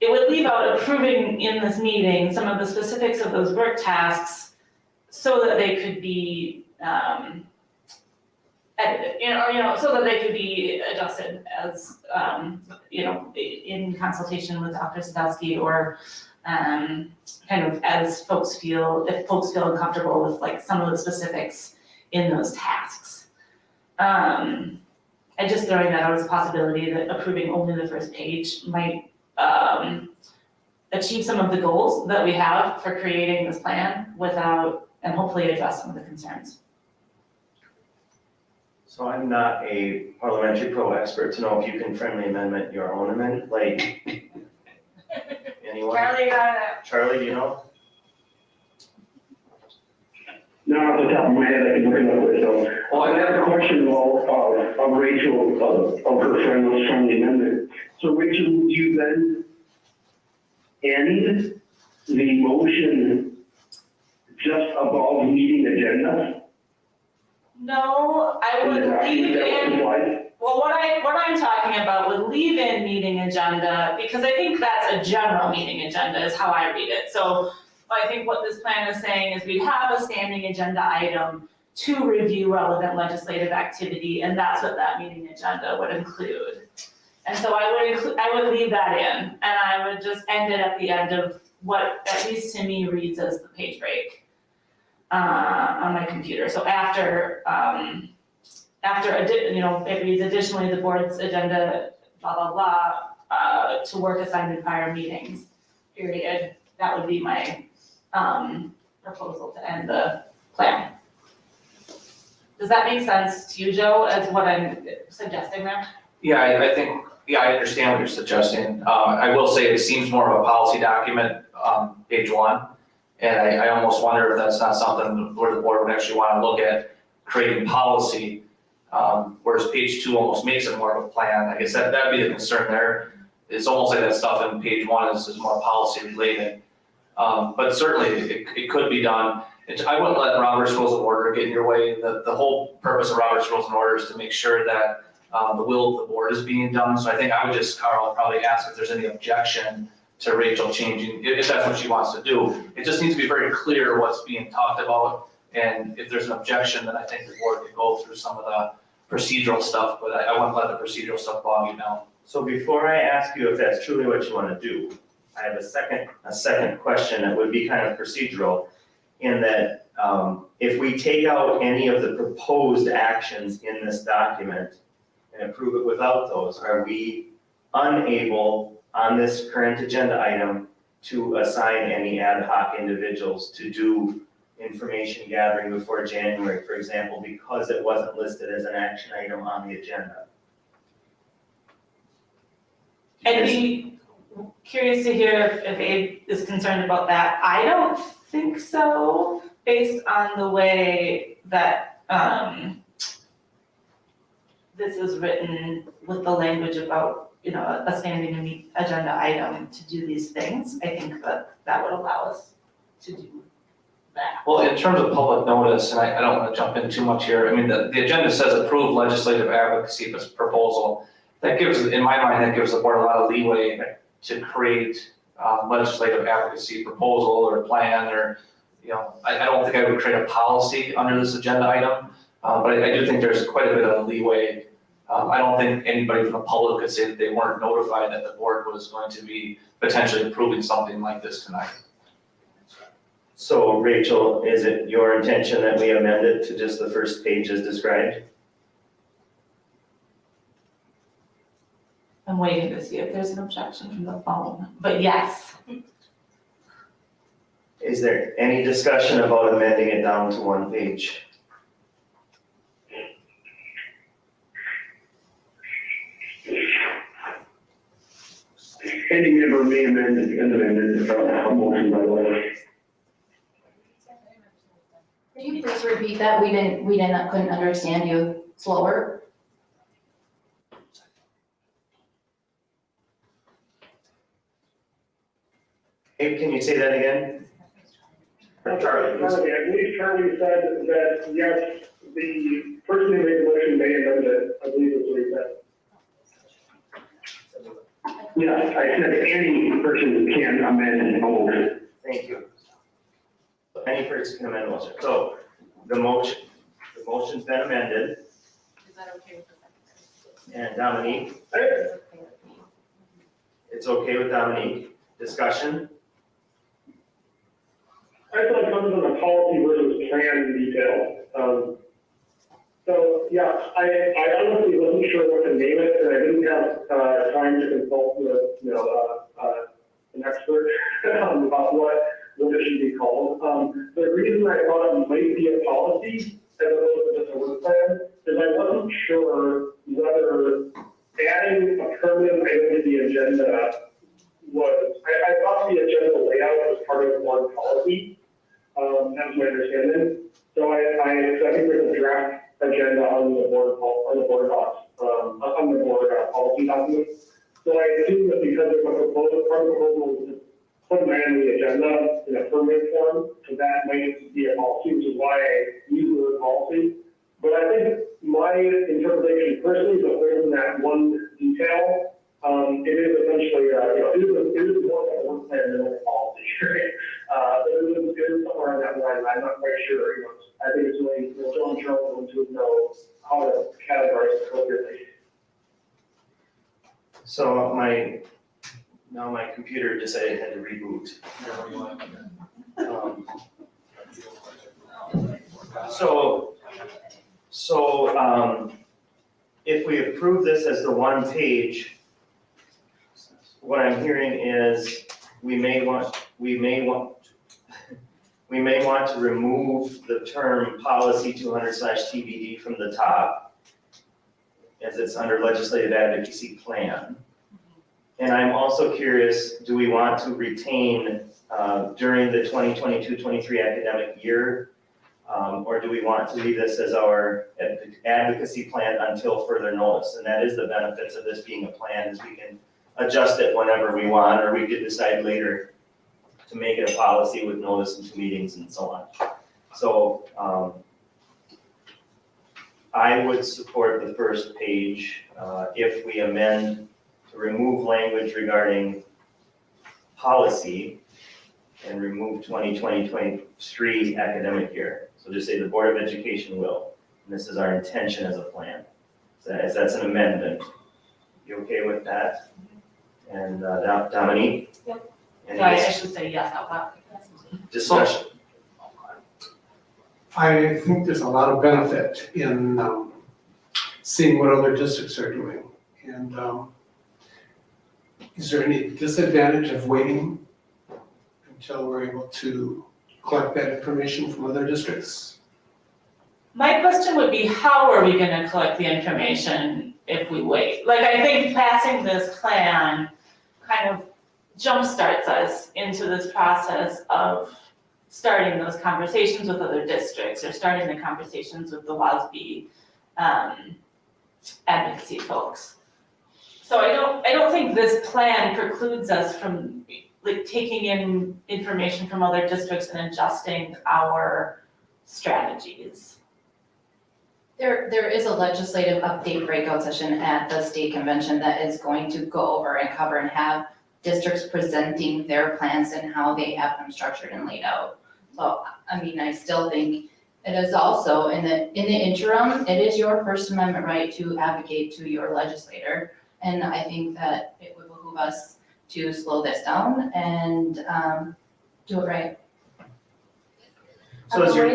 approving in this meeting some of the specifics of those work tasks so that they could be edited, so that they could be adjusted as, in consultation with Dr. Sadowski or kind of as folks feel, if folks feel uncomfortable with like some of the specifics in those tasks. And just throwing that out as a possibility that approving only the first page might achieve some of the goals that we have for creating this plan without, and hopefully address some of the concerns. So I'm not a parliamentary pro expert to know if you can friendly amendment your own amendment, like, anyone? Charlie, Charlie, do you know? Not off the top of my head, I can look it up myself. I have a question of Rachel, of her friendly amendment. So Rachel, would you then end the motion just above meeting agenda? No, I would leave in, well, what I'm talking about would leave in meeting agenda, because I think that's a general meeting agenda is how I read it. So I think what this plan is saying is we'd have a standing agenda item to review relevant legislative activity, and that's what that meeting agenda would include. And so I would leave that in, and I would just end it at the end of what, at least to me, reads as the page break on my computer. So after it reads additionally the board's agenda, blah, blah, blah, to work assigned in prior meetings, period. That would be my proposal to end the plan. Does that make sense to you, Joe, as what I'm suggesting there? Yeah, I think, I understand what you're suggesting. I will say it seems more of a policy document, page one. And I almost wonder if that's not something where the board would actually want to look at creating policy, whereas page two almost makes it more of a plan. I guess that'd be the concern there. It's almost like that stuff in page one is more policy related. But certainly it could be done. I wouldn't let Robert's Rules of Order get in your way. The whole purpose of Robert's Rules of Order is to make sure that the will of the board is being done. So I think I would just, Carl, probably ask if there's any objection to Rachel changing, if that's what she wants to do. It just needs to be very clear what's being talked about. And if there's an objection, then I think the board could go through some of the procedural stuff, but I wouldn't let the procedural stuff bog you down. So before I ask you if that's truly what you want to do, I have a second question that would be kind of procedural, in that if we take out any of the proposed actions in this document and approve it without those, are we unable on this current agenda item to assign any ad hoc individuals to do information gathering before January, for example, because it wasn't listed as an action item on the agenda? I'd be curious to hear if Abe is concerned about that. I don't think so, based on the way that this is written with the language about, a standing agenda item to do these things. I think that would allow us to do that. Well, in terms of public notice, and I don't want to jump in too much here, I mean, the agenda says approve legislative advocacy proposal. That gives, in my mind, that gives the board a lot of leeway to create legislative advocacy proposal or plan, or, I don't think I would create a policy under this agenda item, but I do think there's quite a bit of leeway. I don't think anybody from the public could say that they weren't notified that the board was going to be potentially approving something like this tonight. So Rachel, is it your intention that we amend it to just the first page as described? I'm waiting to see if there's an objection from the phone, but yes. Is there any discussion about amending it down to one page? Any member may amend an amendment, a motion by way. Can you please repeat that? Couldn't understand you slower. Hey, can you say that again? Charlie, please. I believe Charlie said that, yes, the person who made the motion may amend it, I believe is what he said. Yes, I said any person can amend a motion. Thank you. Any person can amend a motion. So the motion's been amended, Is that okay with the secretary? and Dominique, it's okay with Dominique. Discussion? I thought it comes on the policy versus plan detail. So, yeah, I honestly wasn't sure what to name it, and I didn't have time to consult with, an expert about what it should be called. The reason I thought it might be a policy as opposed to just a work plan is I wasn't sure whether adding a permanent item to the agenda was, I thought the agenda layout was part of one policy. That was my understanding. So I think there's a draft agenda on the board docs, on the board policy document. So I assume that because of the proposal, part of the proposal is to put that on the agenda in a permanent form, so that might be a policy, which is why I use the word policy. But I think my interpretation personally is that other than that one detail, it is essentially, it is more like a work plan than a policy, right? But it is somewhere on that line, I'm not quite sure, I think it's really, John Charles to know how to categorize it appropriately. So now my computer decided it had to reboot. If we approve this as the one page, what I'm hearing is we may want to remove the term policy 200/TBD from the top, as it's under legislative advocacy plan. And I'm also curious, do we want to retain during the 2022-23 academic year, or do we want to leave this as our advocacy plan until further notice? And that is the benefits of this being a plan, is we can adjust it whenever we want, or we could decide later to make it a policy with notice and 2 meetings and so on. So I would support the first page if we amend to remove language regarding policy and remove 2020-23 academic year. So just say the Board of Education will, and this is our intention as a plan. So that's an amendment. You okay with that? And Dominique? Yep. Any So I should say yes out loud. discussion? I think there's a lot of benefit in seeing what other districts are doing. And is there any disadvantage of waiting until we're able to collect that information from other districts? My question would be, how are we gonna collect the information if we wait? Like, I think passing this plan kind of jumpstarts us into this process of starting those conversations with other districts, or starting the conversations with the WASB advocacy folks. So I don't think this plan precludes us from like taking in information from other districts and adjusting our strategies. There is a legislative update breakout session at the state convention that is going to go over and cover and have districts presenting their plans and how they have them structured and laid out. So, I mean, I still think it is also, in the interim, it is your First Amendment right to advocate to your legislator. And I think that it would behoove us to slow this down and do it right. So Sorry.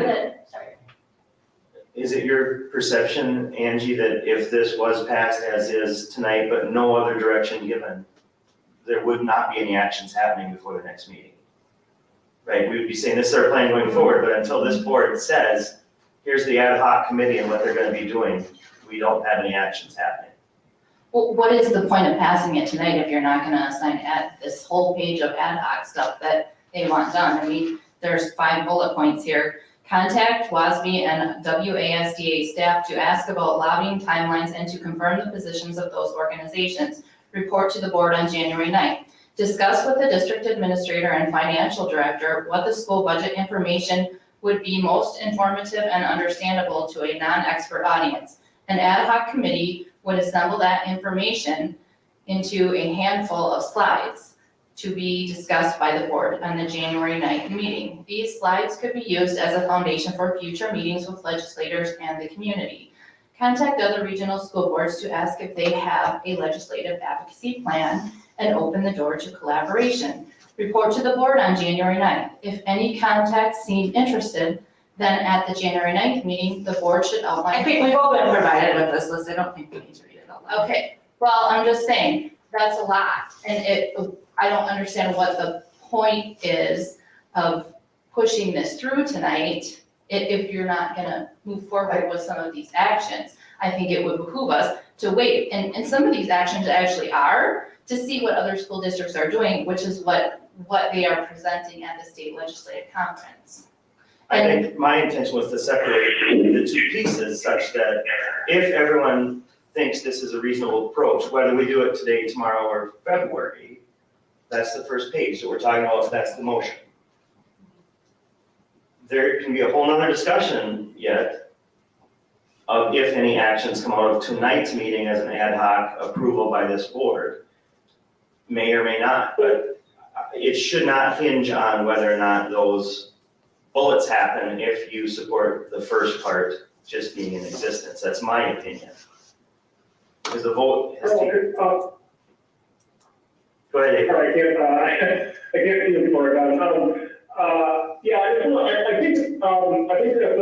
is it your perception, Angie, that if this was passed as is tonight, but no other direction given, there would not be any actions happening before the next meeting? Right, we would be saying this is our plan going forward, but until this board says, here's the ad hoc committee and what they're gonna be doing, we don't have any actions happening. Well, what is the point of passing it tonight if you're not gonna assign this whole page of ad hoc stuff that they want done? I mean, there's 5 bullet points here. Contact WASB and WASDA staff to ask about lobbying timelines and to confirm the positions of those organizations. Report to the board on January 9th. Discuss with the district administrator and financial director what the school budget information would be most informative and understandable to a non-expert audience. An ad hoc committee would assemble that information into a handful of slides to be discussed by the board on the January 9th meeting. These slides could be used as a foundation for future meetings with legislators and the community. Contact other regional school boards to ask if they have a legislative advocacy plan and open the door to collaboration. Report to the board on January 9th. If any contacts seem interested, then at the January 9th meeting, the board should outline. I think we've all been provided with this list, I don't think we need to read it out loud. Okay, well, I'm just saying, that's a lot, and I don't understand what the point is of pushing this through tonight if you're not gonna move forward with some of these actions. I think it would behoove us to wait, and some of these actions actually are, to see what other school districts are doing, which is what they are presenting at the state legislative conference. I think my intention was to separate the 2 pieces such that if everyone thinks this is a reasonable approach, whether we do it today, tomorrow, or February, that's the first page that we're talking about, that's the motion. There can be a whole nother discussion yet of if any actions come out of tonight's meeting as an ad hoc approval by this board. May or may not, but it should not hinge on whether or not those bullets happen if you support the first part just being in existence. That's my opinion. Because the vote has to. Go ahead, Dave. I can't see it before it done. Yeah, I think that's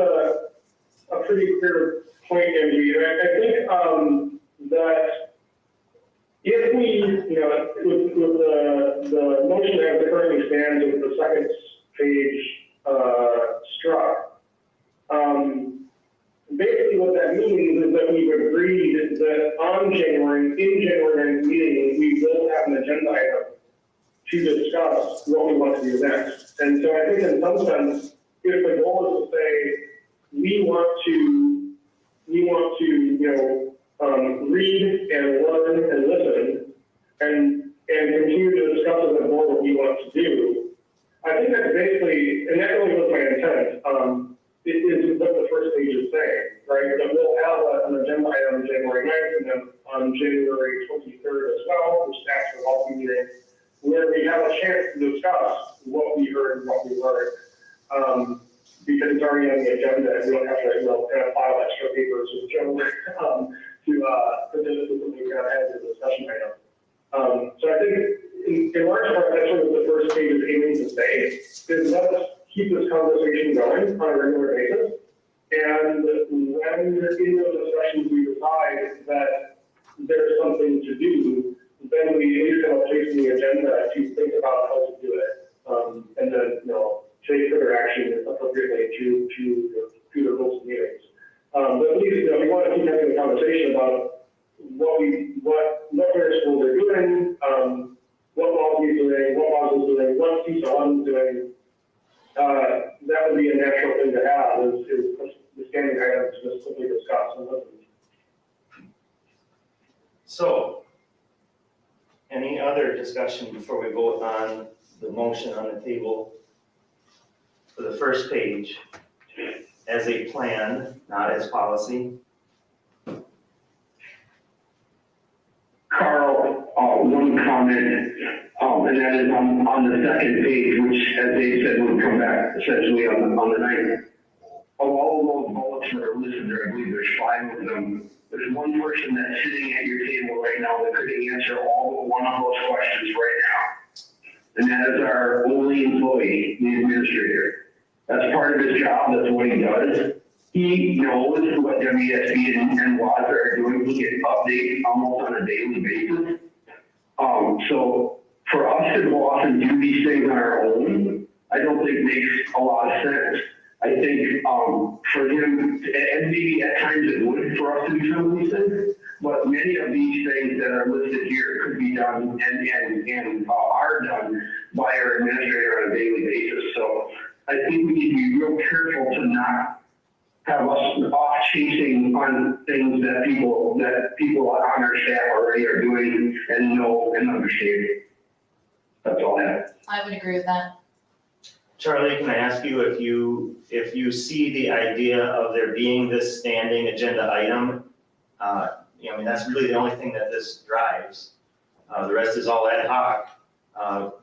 a pretty clear point, Andy. I think that if we, with the motion as it currently stands with the second page struck, basically what that means is that we've agreed that in January meeting, we will have an agenda item to discuss what we want to do next. And so I think in some sense, if the goal is to say, we want to read and learn and listen and continue to discuss as a board what we want to do, I think that's basically, and that really was my intent, is what the first page is saying, right? That we'll have an agenda item on January 9th and then on January 23rd as well, which is actually all meeting, where we have a chance to discuss what we heard and what we learned. Because it's already on the agenda and we don't have to file extra papers with Joe to participate as a discussion item. So I think in large part, that's what the first page is aiming to say, is let's keep this conversation going on a regular basis. And when in those discussions we decide that there's something to do, then we at least have a place in the agenda to think about how to do it. And then, take further action appropriately to the rules of meetings. But at least, we want to keep having a conversation about what various schools are doing, what Walsall is doing, what CSON is doing. That would be a natural thing to have, is the standing items to simply discuss and listen. So, any other discussion before we vote on the motion on the table for the first page as a plan, not as policy? Carl, one comment, and that is on the second page, which, as Dave said, would come back essentially on the 9th. Of all of those bullets that are listed there, I believe there's 5 of them. There's one person that's sitting at your table right now that could answer all but one of those questions right now. And that is our only employee, the administrator. That's part of his job, that's what he does. He knows what WSB and WASA are doing. He gets updates almost on a daily basis. So for us to go off and do these things on our own, I don't think makes a lot of sense. I think for him, and maybe at times it would for us to do some of these things, but many of these things that are listed here could be done and are done by our administrator on a daily basis. So I think we need to be real careful to not have us off chasing on things that people on our staff already are doing and know and understand. That's all I have. I would agree with that. Charlie, can I ask you if you see the idea of there being this standing agenda item? I mean, that's really the only thing that this drives. The rest is all ad hoc.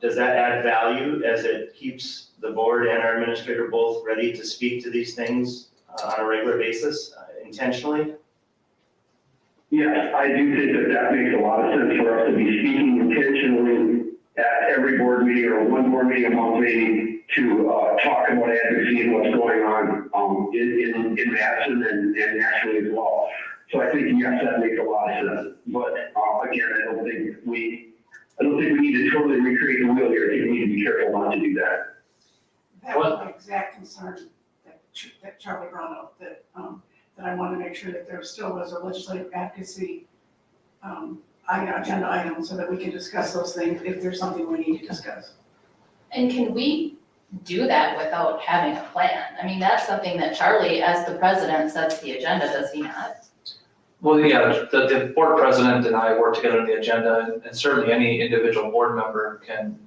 Does that add value as it keeps the board and our administrator both ready to speak to these things on a regular basis, intentionally? Yes, I do think that makes a lot of sense for us to be speaking intentionally at every board meeting or one board meeting, a month meeting, to talk about advocacy and what's going on in Madison and nationally as well. So I think, yes, that makes a lot of sense. But again, I don't think we need to totally recreate the wheel here. I think we need to be careful not to do that. That was my exact concern that Charlie brought up, that I want to make sure that there still was a legislative advocacy agenda item so that we can discuss those things if there's something we need to discuss. And can we do that without having a plan? I mean, that's something that Charlie, as the president, sets the agenda, does he not? Well, yeah, the board president and I work together on the agenda, and certainly any individual board member can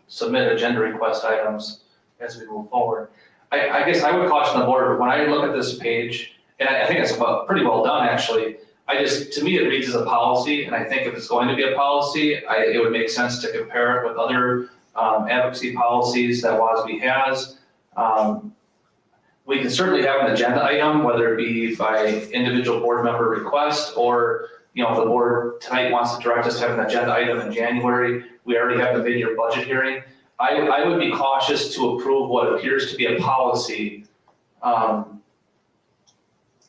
submit agenda request items as we move forward. I guess I would caution the board, when I look at this page, and I think it's pretty well done, actually, to me, it reads as a policy, and I think if it's going to be a policy, it would make sense to compare it with other advocacy policies that WASB has. We can certainly have an agenda item, whether it be by individual board member request, or, if the board tonight wants to direct us to have an agenda item in January, we already have the mid-year budget hearing. I would be cautious to approve what appears to be a policy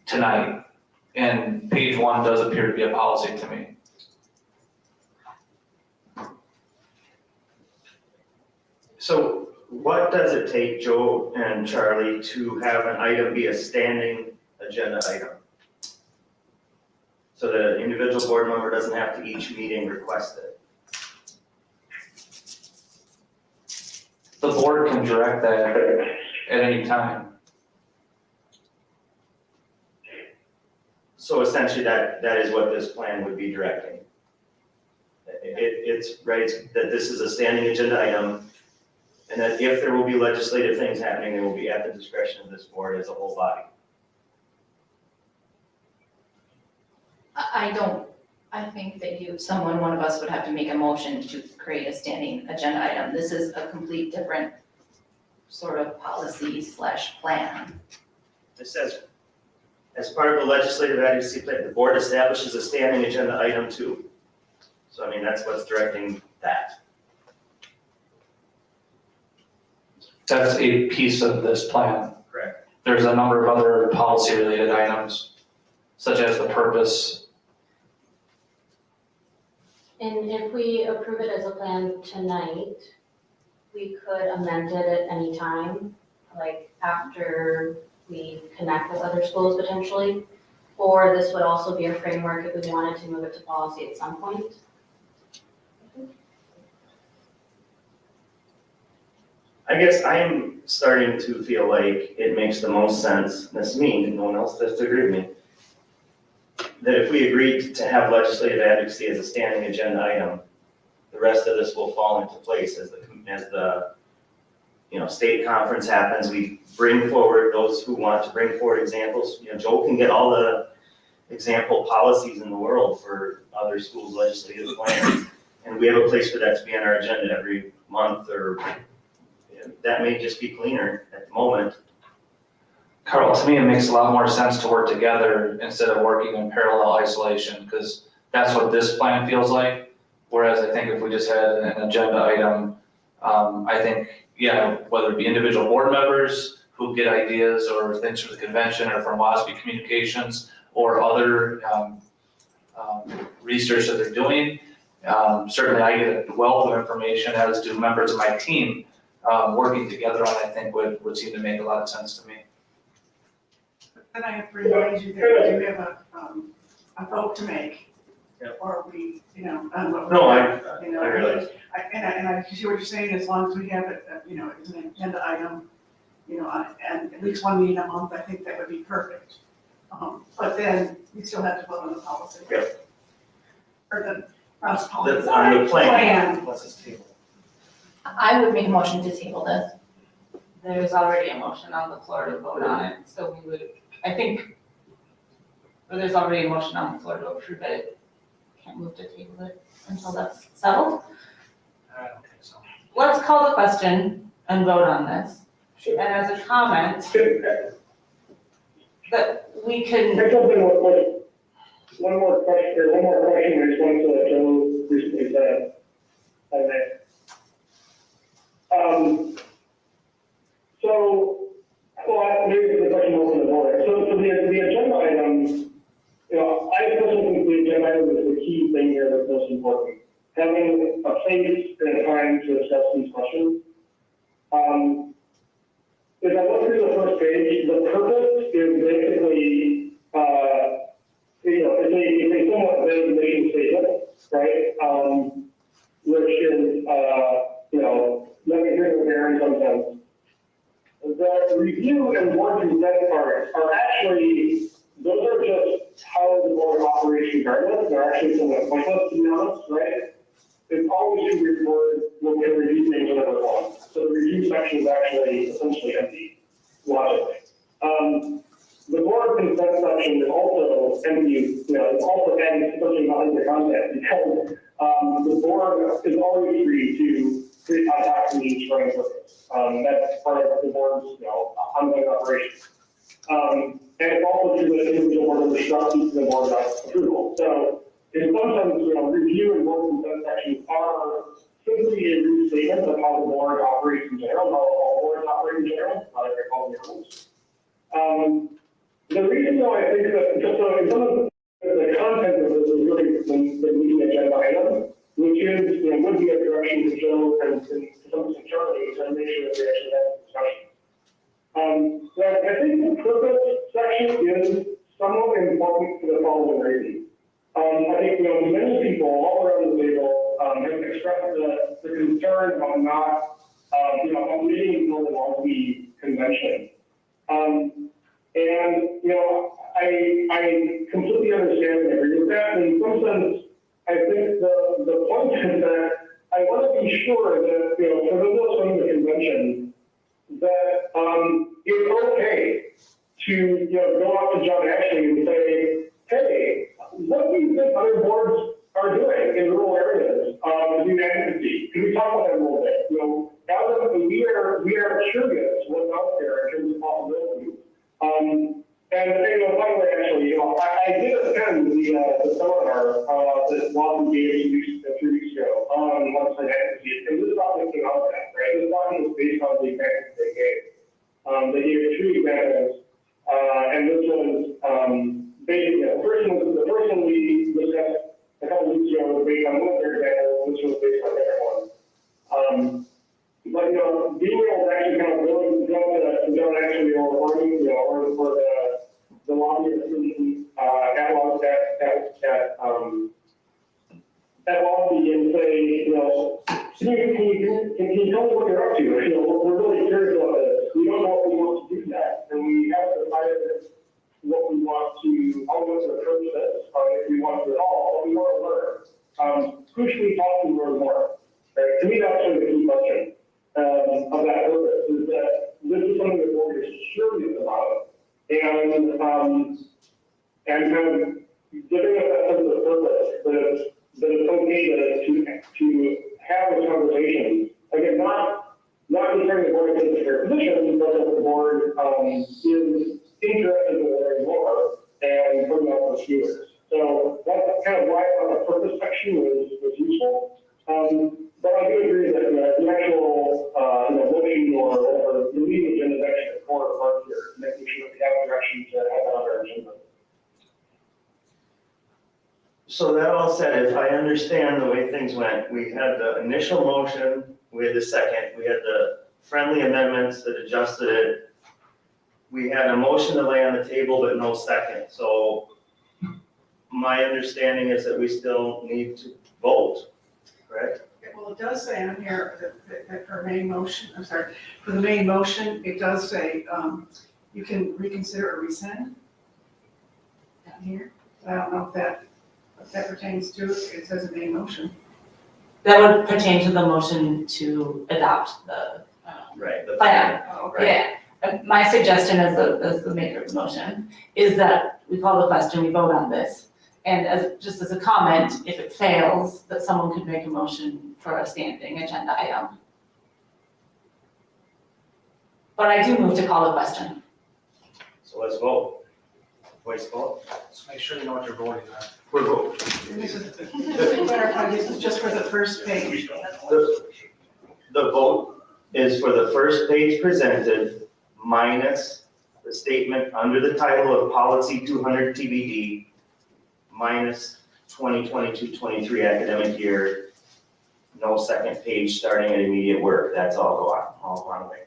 tonight. And page 1 does appear to be a policy to me. So what does it take, Joe and Charlie, to have an item be a standing agenda item? So that an individual board member doesn't have to each meeting request it? The board can direct that at any time. So essentially, that is what this plan would be directing. It's right that this is a standing agenda item, and that if there will be legislative things happening, they will be at the discretion of this board as a whole body. I think that one of us would have to make a motion to create a standing agenda item. This is a complete different sort of policy/plan. It says, as part of the legislative advocacy plan, the board establishes a standing agenda item too. So I mean, that's what's directing that. That's a piece of this plan. Correct. There's a number of other policy-related items, such as the purpose. And if we approve it as a plan tonight, we could amend it at any time, like after we connect with other schools potentially. Or this would also be a framework if we wanted to move it to policy at some point. I guess I'm starting to feel like it makes the most sense, and that's me, and no one else has to agree with me, that if we agreed to have legislative advocacy as a standing agenda item, the rest of this will fall into place as the state conference happens. We bring forward those who want to bring forward examples. Joe can get all the example policies in the world for other schools' legislative plans, and we have a place for that to be on our agenda every month, or that may just be cleaner at the moment. Carl, to me, it makes a lot more sense to work together instead of working in parallel isolation, because that's what this plan feels like. Whereas I think if we just had an agenda item, I think, whether it be individual board members who get ideas or things from the convention or from WASB Communications or other research that they're doing, certainly I get a wealth of information, as do members of my team, working together on, I think, would seem to make a lot of sense to me. And I have to remind you that we do have a vote to make Yep. or we, on what we No, have, you know. I realize. I see what you're saying, as long as we have it, as an agenda item, and at least one meeting a month, I think that would be perfect. But then we still have to vote on the policy. Yep. Or the policy. That's on the plan. Let's just table. I would make a motion to table this. There's already a motion on the floor to vote on it, so we would, I think, or there's already a motion on the floor to approve it. Can't move to table it until that's settled. I don't think so. Let's call the question and vote on this. And as a comment, that we can, There's something with one more question, in response to what Joe recently said. Maybe the question was on the board. So the agenda items, I personally think the agenda item is the key thing here that's most important. Having a place and a time to discuss these questions. If I look through the first page, the purpose is basically, it's a somewhat vague mission statement, right? Which is, let me hear the bear in some sense. The review and board consent parts are actually, those are just how the board operates regardless. They're actually somewhat pointless, to be honest, right? It's always should report when we review things whenever we want. So the review section is actually essentially empty, logically. The board consent section is also empty, it's also empty, especially not in the content, because the board is always free to create contact needs for any purpose. That's part of the board's, ongoing operations. And it's also true that individual board members shall seek the board's approval. So in some sense, review and board consent sections are simply a restatement of how the board operates in general, how all boards operate in general, not every all the rules. The reason though I think that, so in some of the content of this is really the meeting agenda item, which is, would be a direction to Joe and to some extent Charlie to make sure that we actually have a discussion. But I think the purpose section is somewhat important for the following reason. I think, many people all around the table have expressed the concern about not, about meeting the Menomonie Convention. I completely understand and agree with that. And in some sense, I think the point is that I want to be sure that, for those from the convention, that it's okay to, go up to John Ashley and say, hey, what do you think other boards are doing in rural areas to do advocacy? Can we talk about that a little bit? We are curious what's out there in terms of possibilities. By the way, actually, I did attend the seminar that Lawson gave 3 weeks ago on website advocacy, and this topic came out of that, right? This topic was based on the examples they gave. They gave 2 examples, and this was basically, the first one we discussed a couple weeks ago was based on one of their examples, which was based on a different one. But being able to actually kind of go to John actually or the lobbyist at lobby and say, can you tell me what you're up to? We're really curious about this. We don't know if we want to do that, and we haven't decided what we want to, how we want to approach this, if we want to at all, but we want to learn. Who should we talk to learn more? Right? To me, that's sort of the key question of that purpose, is that this is something the board is curious about, and kind of giving us that sense of purpose that it's okay to have this conversation. Again, not concerning the board against their position, but that the board is interested in learning more and putting out those viewers. So that's kind of why the purpose section was useful. But I do agree that the actual motion or the meeting agenda is actually the core part here, making sure that we have a direction to have that on our agenda. So that all said, if I understand the way things went, we had the initial motion, we had the second, we had the friendly amendments that adjusted it. We had a motion to lay on the table, but no second. So my understanding is that we still need to vote, correct? Well, it does say on here that for main motion, I'm sorry, for the main motion, it does say, you can reconsider or rescind. Down here, I don't know if that pertains to, it says a main motion. That would pertain to the motion to adopt the Right. the plan. Oh, okay. Yeah, my suggestion as the maker of the motion is that we call the question, we vote on this. And just as a comment, if it fails, that someone could make a motion for a standing agenda item. But I do move to call the question. So let's vote. Voice vote. So make sure you know what you're voting on. We're voting. And this is, just to clarify, this is just for the first page. The vote is for the first page presented minus the statement under the title of Policy 200 TBD minus 2022-23 academic year. No second page starting at immediate work. That's all gone away.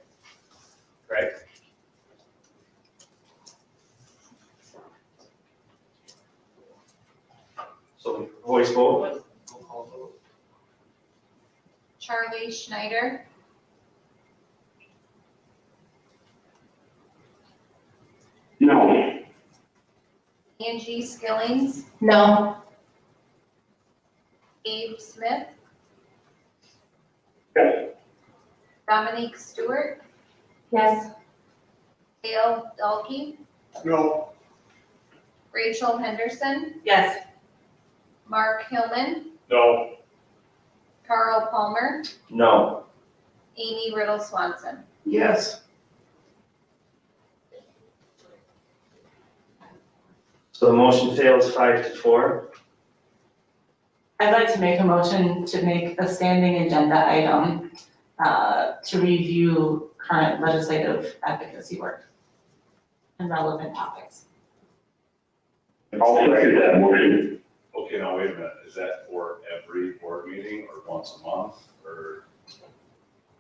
Correct? So voice vote. Charlie Schneider, No. Angie Skillings, No. Abe Smith, Yes. Dominique Stewart, Yes. Dale Dalkey, No. Rachel Henderson, Yes. Mark Hillman, No. Carl Palmer, No. Amy Riddle Swanson. Yes. So the motion fails 5-4. I'd like to make a motion to make a standing agenda item to review current legislative advocacy work and relevant topics. I'll second that motion. Okay, now wait a minute, is that for every board meeting or once a month or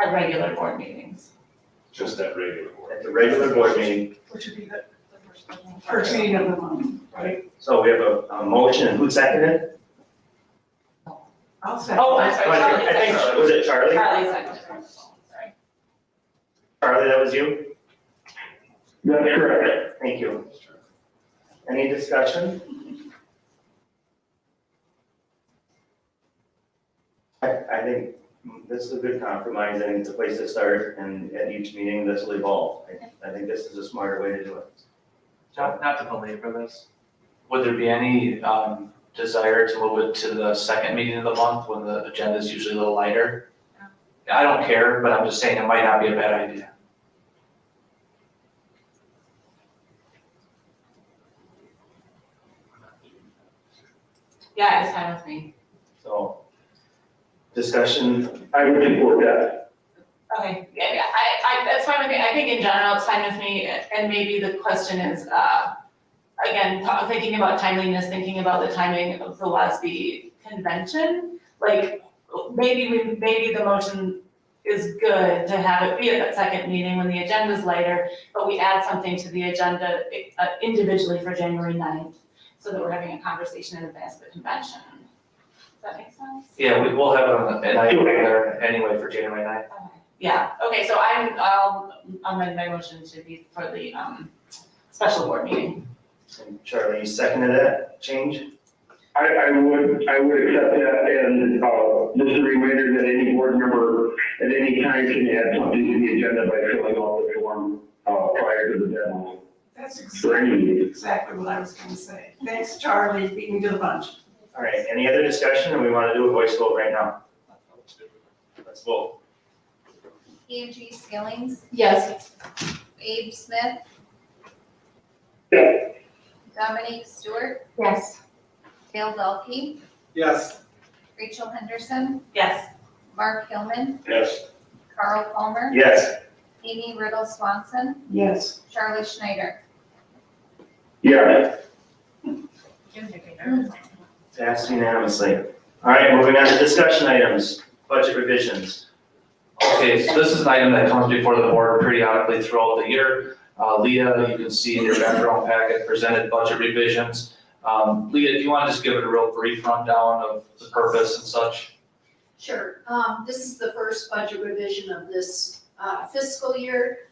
At regular board meetings. just at regular board? At the regular board meeting. Which would be the first meeting of the month, right? So we have a motion, and who seconded? I'll second. Oh, I'm sorry, Charlie I think, seconded. was it Charlie? Charlie seconded. Sorry. Charlie, that was you? That's correct. Thank you. Any discussion? I think this is a good compromise, I think it's a place to start, and at each meeting, this will evolve. I think this is a smarter way to do it. Not to belabor this, would there be any desire to move it to the second meeting of the month when the agenda is usually a little lighter? I don't care, but I'm just saying it might not be a bad idea. Yeah, it's fine with me. So, discussion, I would support that. Okay, yeah, that's fine with me. I think in general, it's fine with me, and maybe the question is, again, thinking about timeliness, thinking about the timing of the WASB convention, like, maybe the motion is good to have it be at that second meeting when the agenda's lighter, but we add something to the agenda individually for January 9th, so that we're having a conversation in advance of the convention. Does that make sense? Yeah, we'll have an item there anyway for January 9th. Okay. Yeah, okay, so I'll amend my motion to be for the special board meeting. and Charlie, you seconded that change? I would accept that, and just a reminder that any board member at any time can add something to the agenda by filling out the form prior to the deadline. That's For any meeting. exactly what I was gonna say. Thanks, Charlie, beat me to the punch. All right, any other discussion, or we want to do a voice vote right now? Let's vote. Angie Skillings, Yes. Abe Smith, Yeah. Dominique Stewart, Yes. Dale Dalkey, Yes. Rachel Henderson, Yes. Mark Hillman, Yes. Carl Palmer, Yes. Amy Riddle Swanson, Yes. Charlie Schneider. Yeah. Passed unanimously. All right, moving on to discussion items, budget revisions. Okay, so this is an item that comes before the board periodically throughout the year. Leah, you can see in your background packet, presented budget revisions Leah, do you want to just give it a real brief rundown of the purpose and such? Sure. This is the first budget revision of this fiscal year.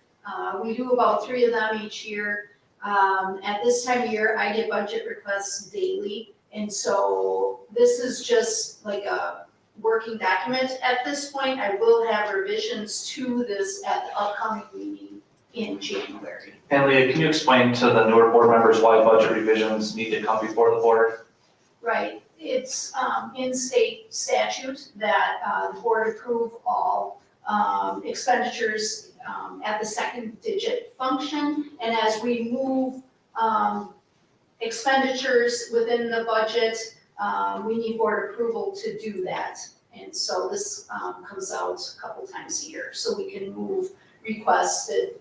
We do about 3 of them each year. At this time of year, I get budget requests daily. And so this is just like a working document at this point. I will have revisions to this at the upcoming meeting in January. And Leah, can you explain to the newer board members why budget revisions need to come before the board? Right, it's in state statute that the board approve all expenditures at the second digit function. And as we move expenditures within the budget, we need board approval to do that. And so this comes out a couple times a year, so we can move requested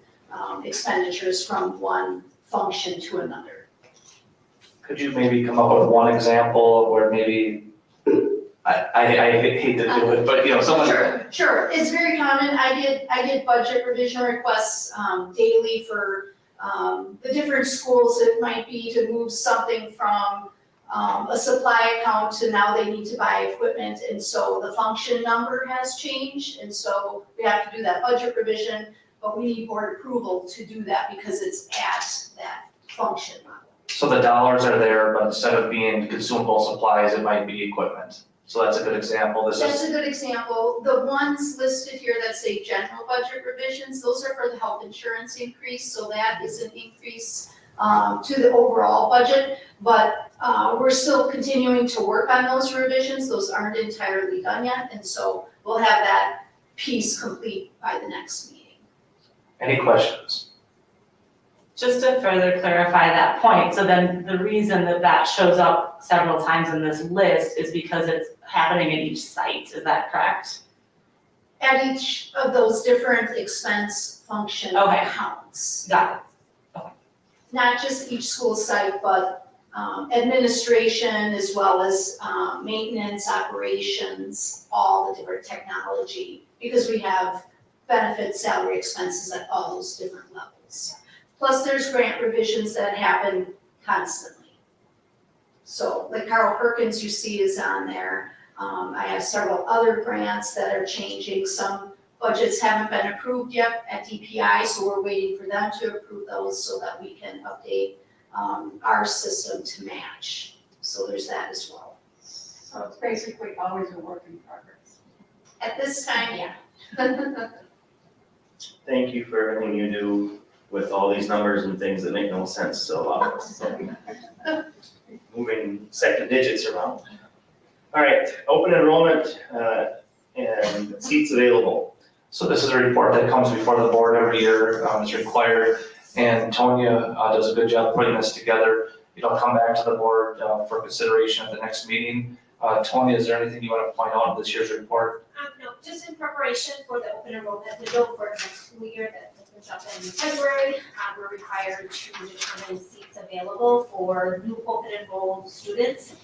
expenditures from one function to another. Could you maybe come up with one example where maybe, I hate to do it, but someone. Sure, it's very common. I get budget revision requests daily for the different schools. It might be to move something from a supply account to now they need to buy equipment, and so the function number has changed, and so we have to do that budget revision, but we need board approval to do that because it's at that function level. So the dollars are there, but instead of being consumable supplies, it might be equipment. So that's a good example. That's a good example. The ones listed here that say general budget revisions, those are for the health insurance increase, so that is an increase to the overall budget, but we're still continuing to work on those revisions. Those aren't entirely done yet, and so we'll have that piece complete by the next meeting. Any questions? Just to further clarify that point, so then the reason that that shows up several times in this list is because it's happening at each site, is that correct? At each of those different expense function Okay. accounts. Got Not just each school site, but administration as well as maintenance, operations, all the different technology, because we have benefits, salary expenses at all those different levels. Plus, there's grant revisions that happen constantly. So like Carl Perkins you see is on there. I have several other grants that are changing. Some budgets haven't been approved yet at DPI, so we're waiting for them to approve those so that we can update our system to match. So there's that as well. So it's basically always a work in progress. At this time, yeah. Thank you for everything you do with all these numbers and things that make no sense to a lot of us. So, moving second digits around. All right, open enrollment and seats available. So this is a report that comes before the board every year, it's required, and Tonya does a good job putting this together. It'll come back to the board for consideration at the next meeting. Tonya, is there anything you want to point out in this year's report? No, just in preparation for the open enrollment window for next school year that opens up in February, we're required to determine seats available for new open enrolled students.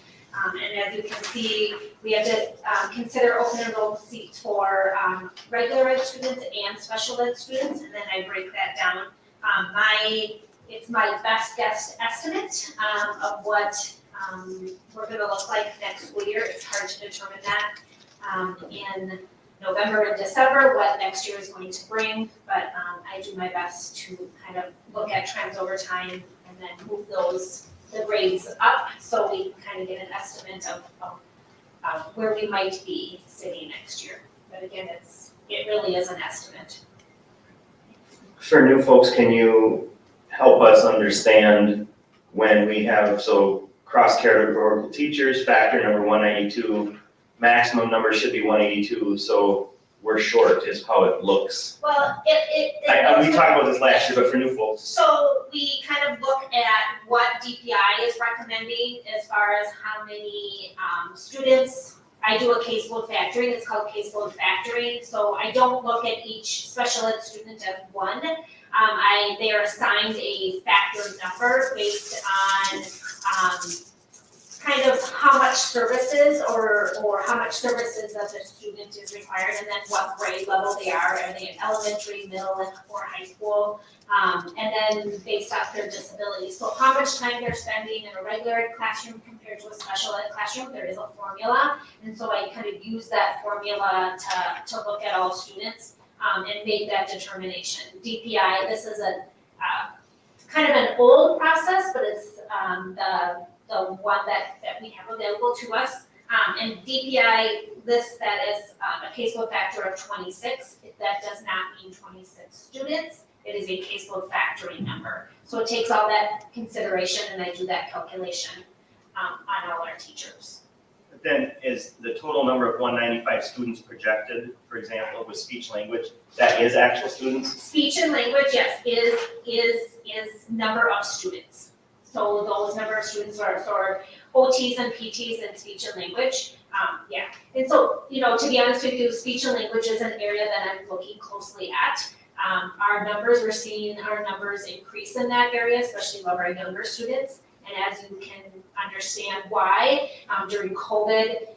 And as you can see, we have to consider open enrolled seats for regular ed students and special ed students, and then I break that down. It's my best guess estimate of what we're gonna look like next school year. It's hard to determine that in November and December, what next year is going to bring, but I do my best to kind of look at trends over time and then move the grades up, so we can kind of get an estimate of where we might be sitting next year. But again, it really is an estimate. For new folks, can you help us understand when we have, so cross-categorical teachers, factor number 192, maximum number should be 182, so we're short is how it looks. Well, We talked about this last year, but for new folks. So we kind of look at what DPI is recommending as far as how many students. I do a caseload factoring, it's called caseload factoring, so I don't look at each special ed student as one. They are assigned a factor number based on kind of how much services or how much services that the student is required, and then what grade level they are they in elementary, middle, or high school? And then based off their disability, so how much time they're spending in a regular ed classroom compared to a special ed classroom, there is a formula. And so I kind of use that formula to look at all students, and make that determination. DPI, this is a, kind of an old process, but it's, the one that we have available to us. And DPI lists that as, a caseload factor of 26. That does not mean 26 students. It is a caseload factoring number. So it takes all that consideration, and I do that calculation, on all our teachers. But then is the total number of 195 students projected, for example, with speech language, that is actual students? Speech and language, yes, is number of students. So those number of students are OTs and PTs in speech and language, yeah. And so, to be honest with you, speech and language is an area that I'm looking closely at. Our numbers, we're seeing our numbers increase in that area, especially of our younger students. And as you can understand why, during COVID,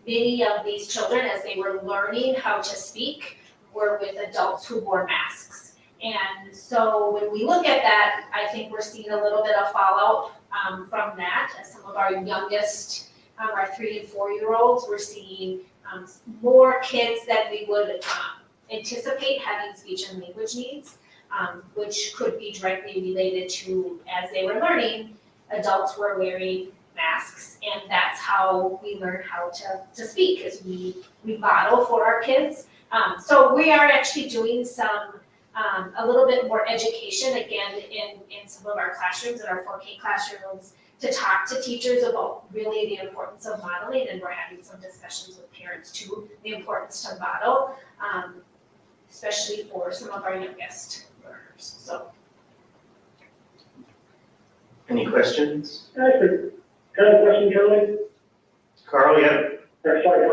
many of these children, as they were learning how to speak, were with adults who wore masks. And so when we look at that, I think we're seeing a little bit of fallout from that. As some of our youngest, our 3 and 4 year olds, we're seeing more kids than we would anticipate having speech and language needs, which could be directly related to, as they were learning, adults were wearing masks, and that's how we learn how to speak, is we model for our kids. So we are actually doing some, a little bit more education, again, in some of our classrooms, in our 4K classrooms, to talk to teachers about really the importance of modeling, and we're having some discussions with parents too, the importance to model, especially for some of our youngest learners, so. Any questions? Can I ask a question, Charlie? Carl, yeah? Or sorry,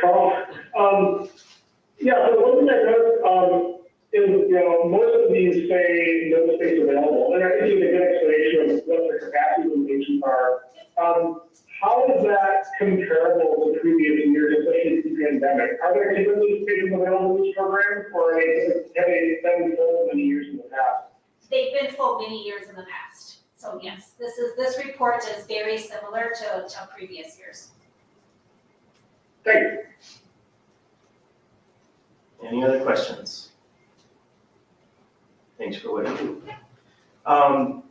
Carl. Yeah, so one thing I noticed, is, most of these say no space available, and I think you have a good explanation of what the capacity limitations are. How is that comparable to previous years, especially pre-pandemic? Are there typically spaces available in this program, or have they been full many years in the past? They've been full many years in the past. So yes, this report is very similar to previous years. Thank you. Any other questions? Thanks for what you do.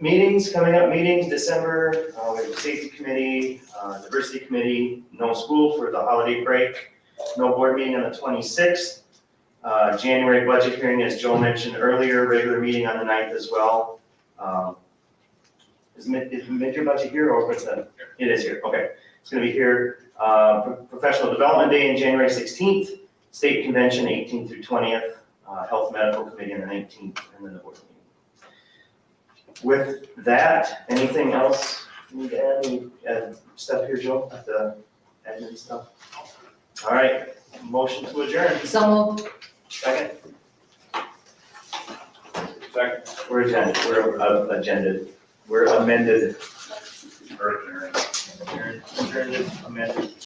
Meetings, coming up meetings, December, we have the safety committee, diversity committee, no school for the holiday break, no board meeting on the 26th. January budget hearing, as Joe mentioned earlier, regular meeting on the 9th as well. Is mid-year budget here, or what's that? It is here, okay. It's gonna be here. Professional Development Day on January 16th, State Convention 18th through 20th, Health Medical Committee on the 19th, and then the board meeting. With that, anything else you need to add? Any stuff here, Joe, with the admin stuff? All right, motion to adjourn. So moved. Second? Second. We're adjourned, we're amended. Or adjourned. Adjourned, amended.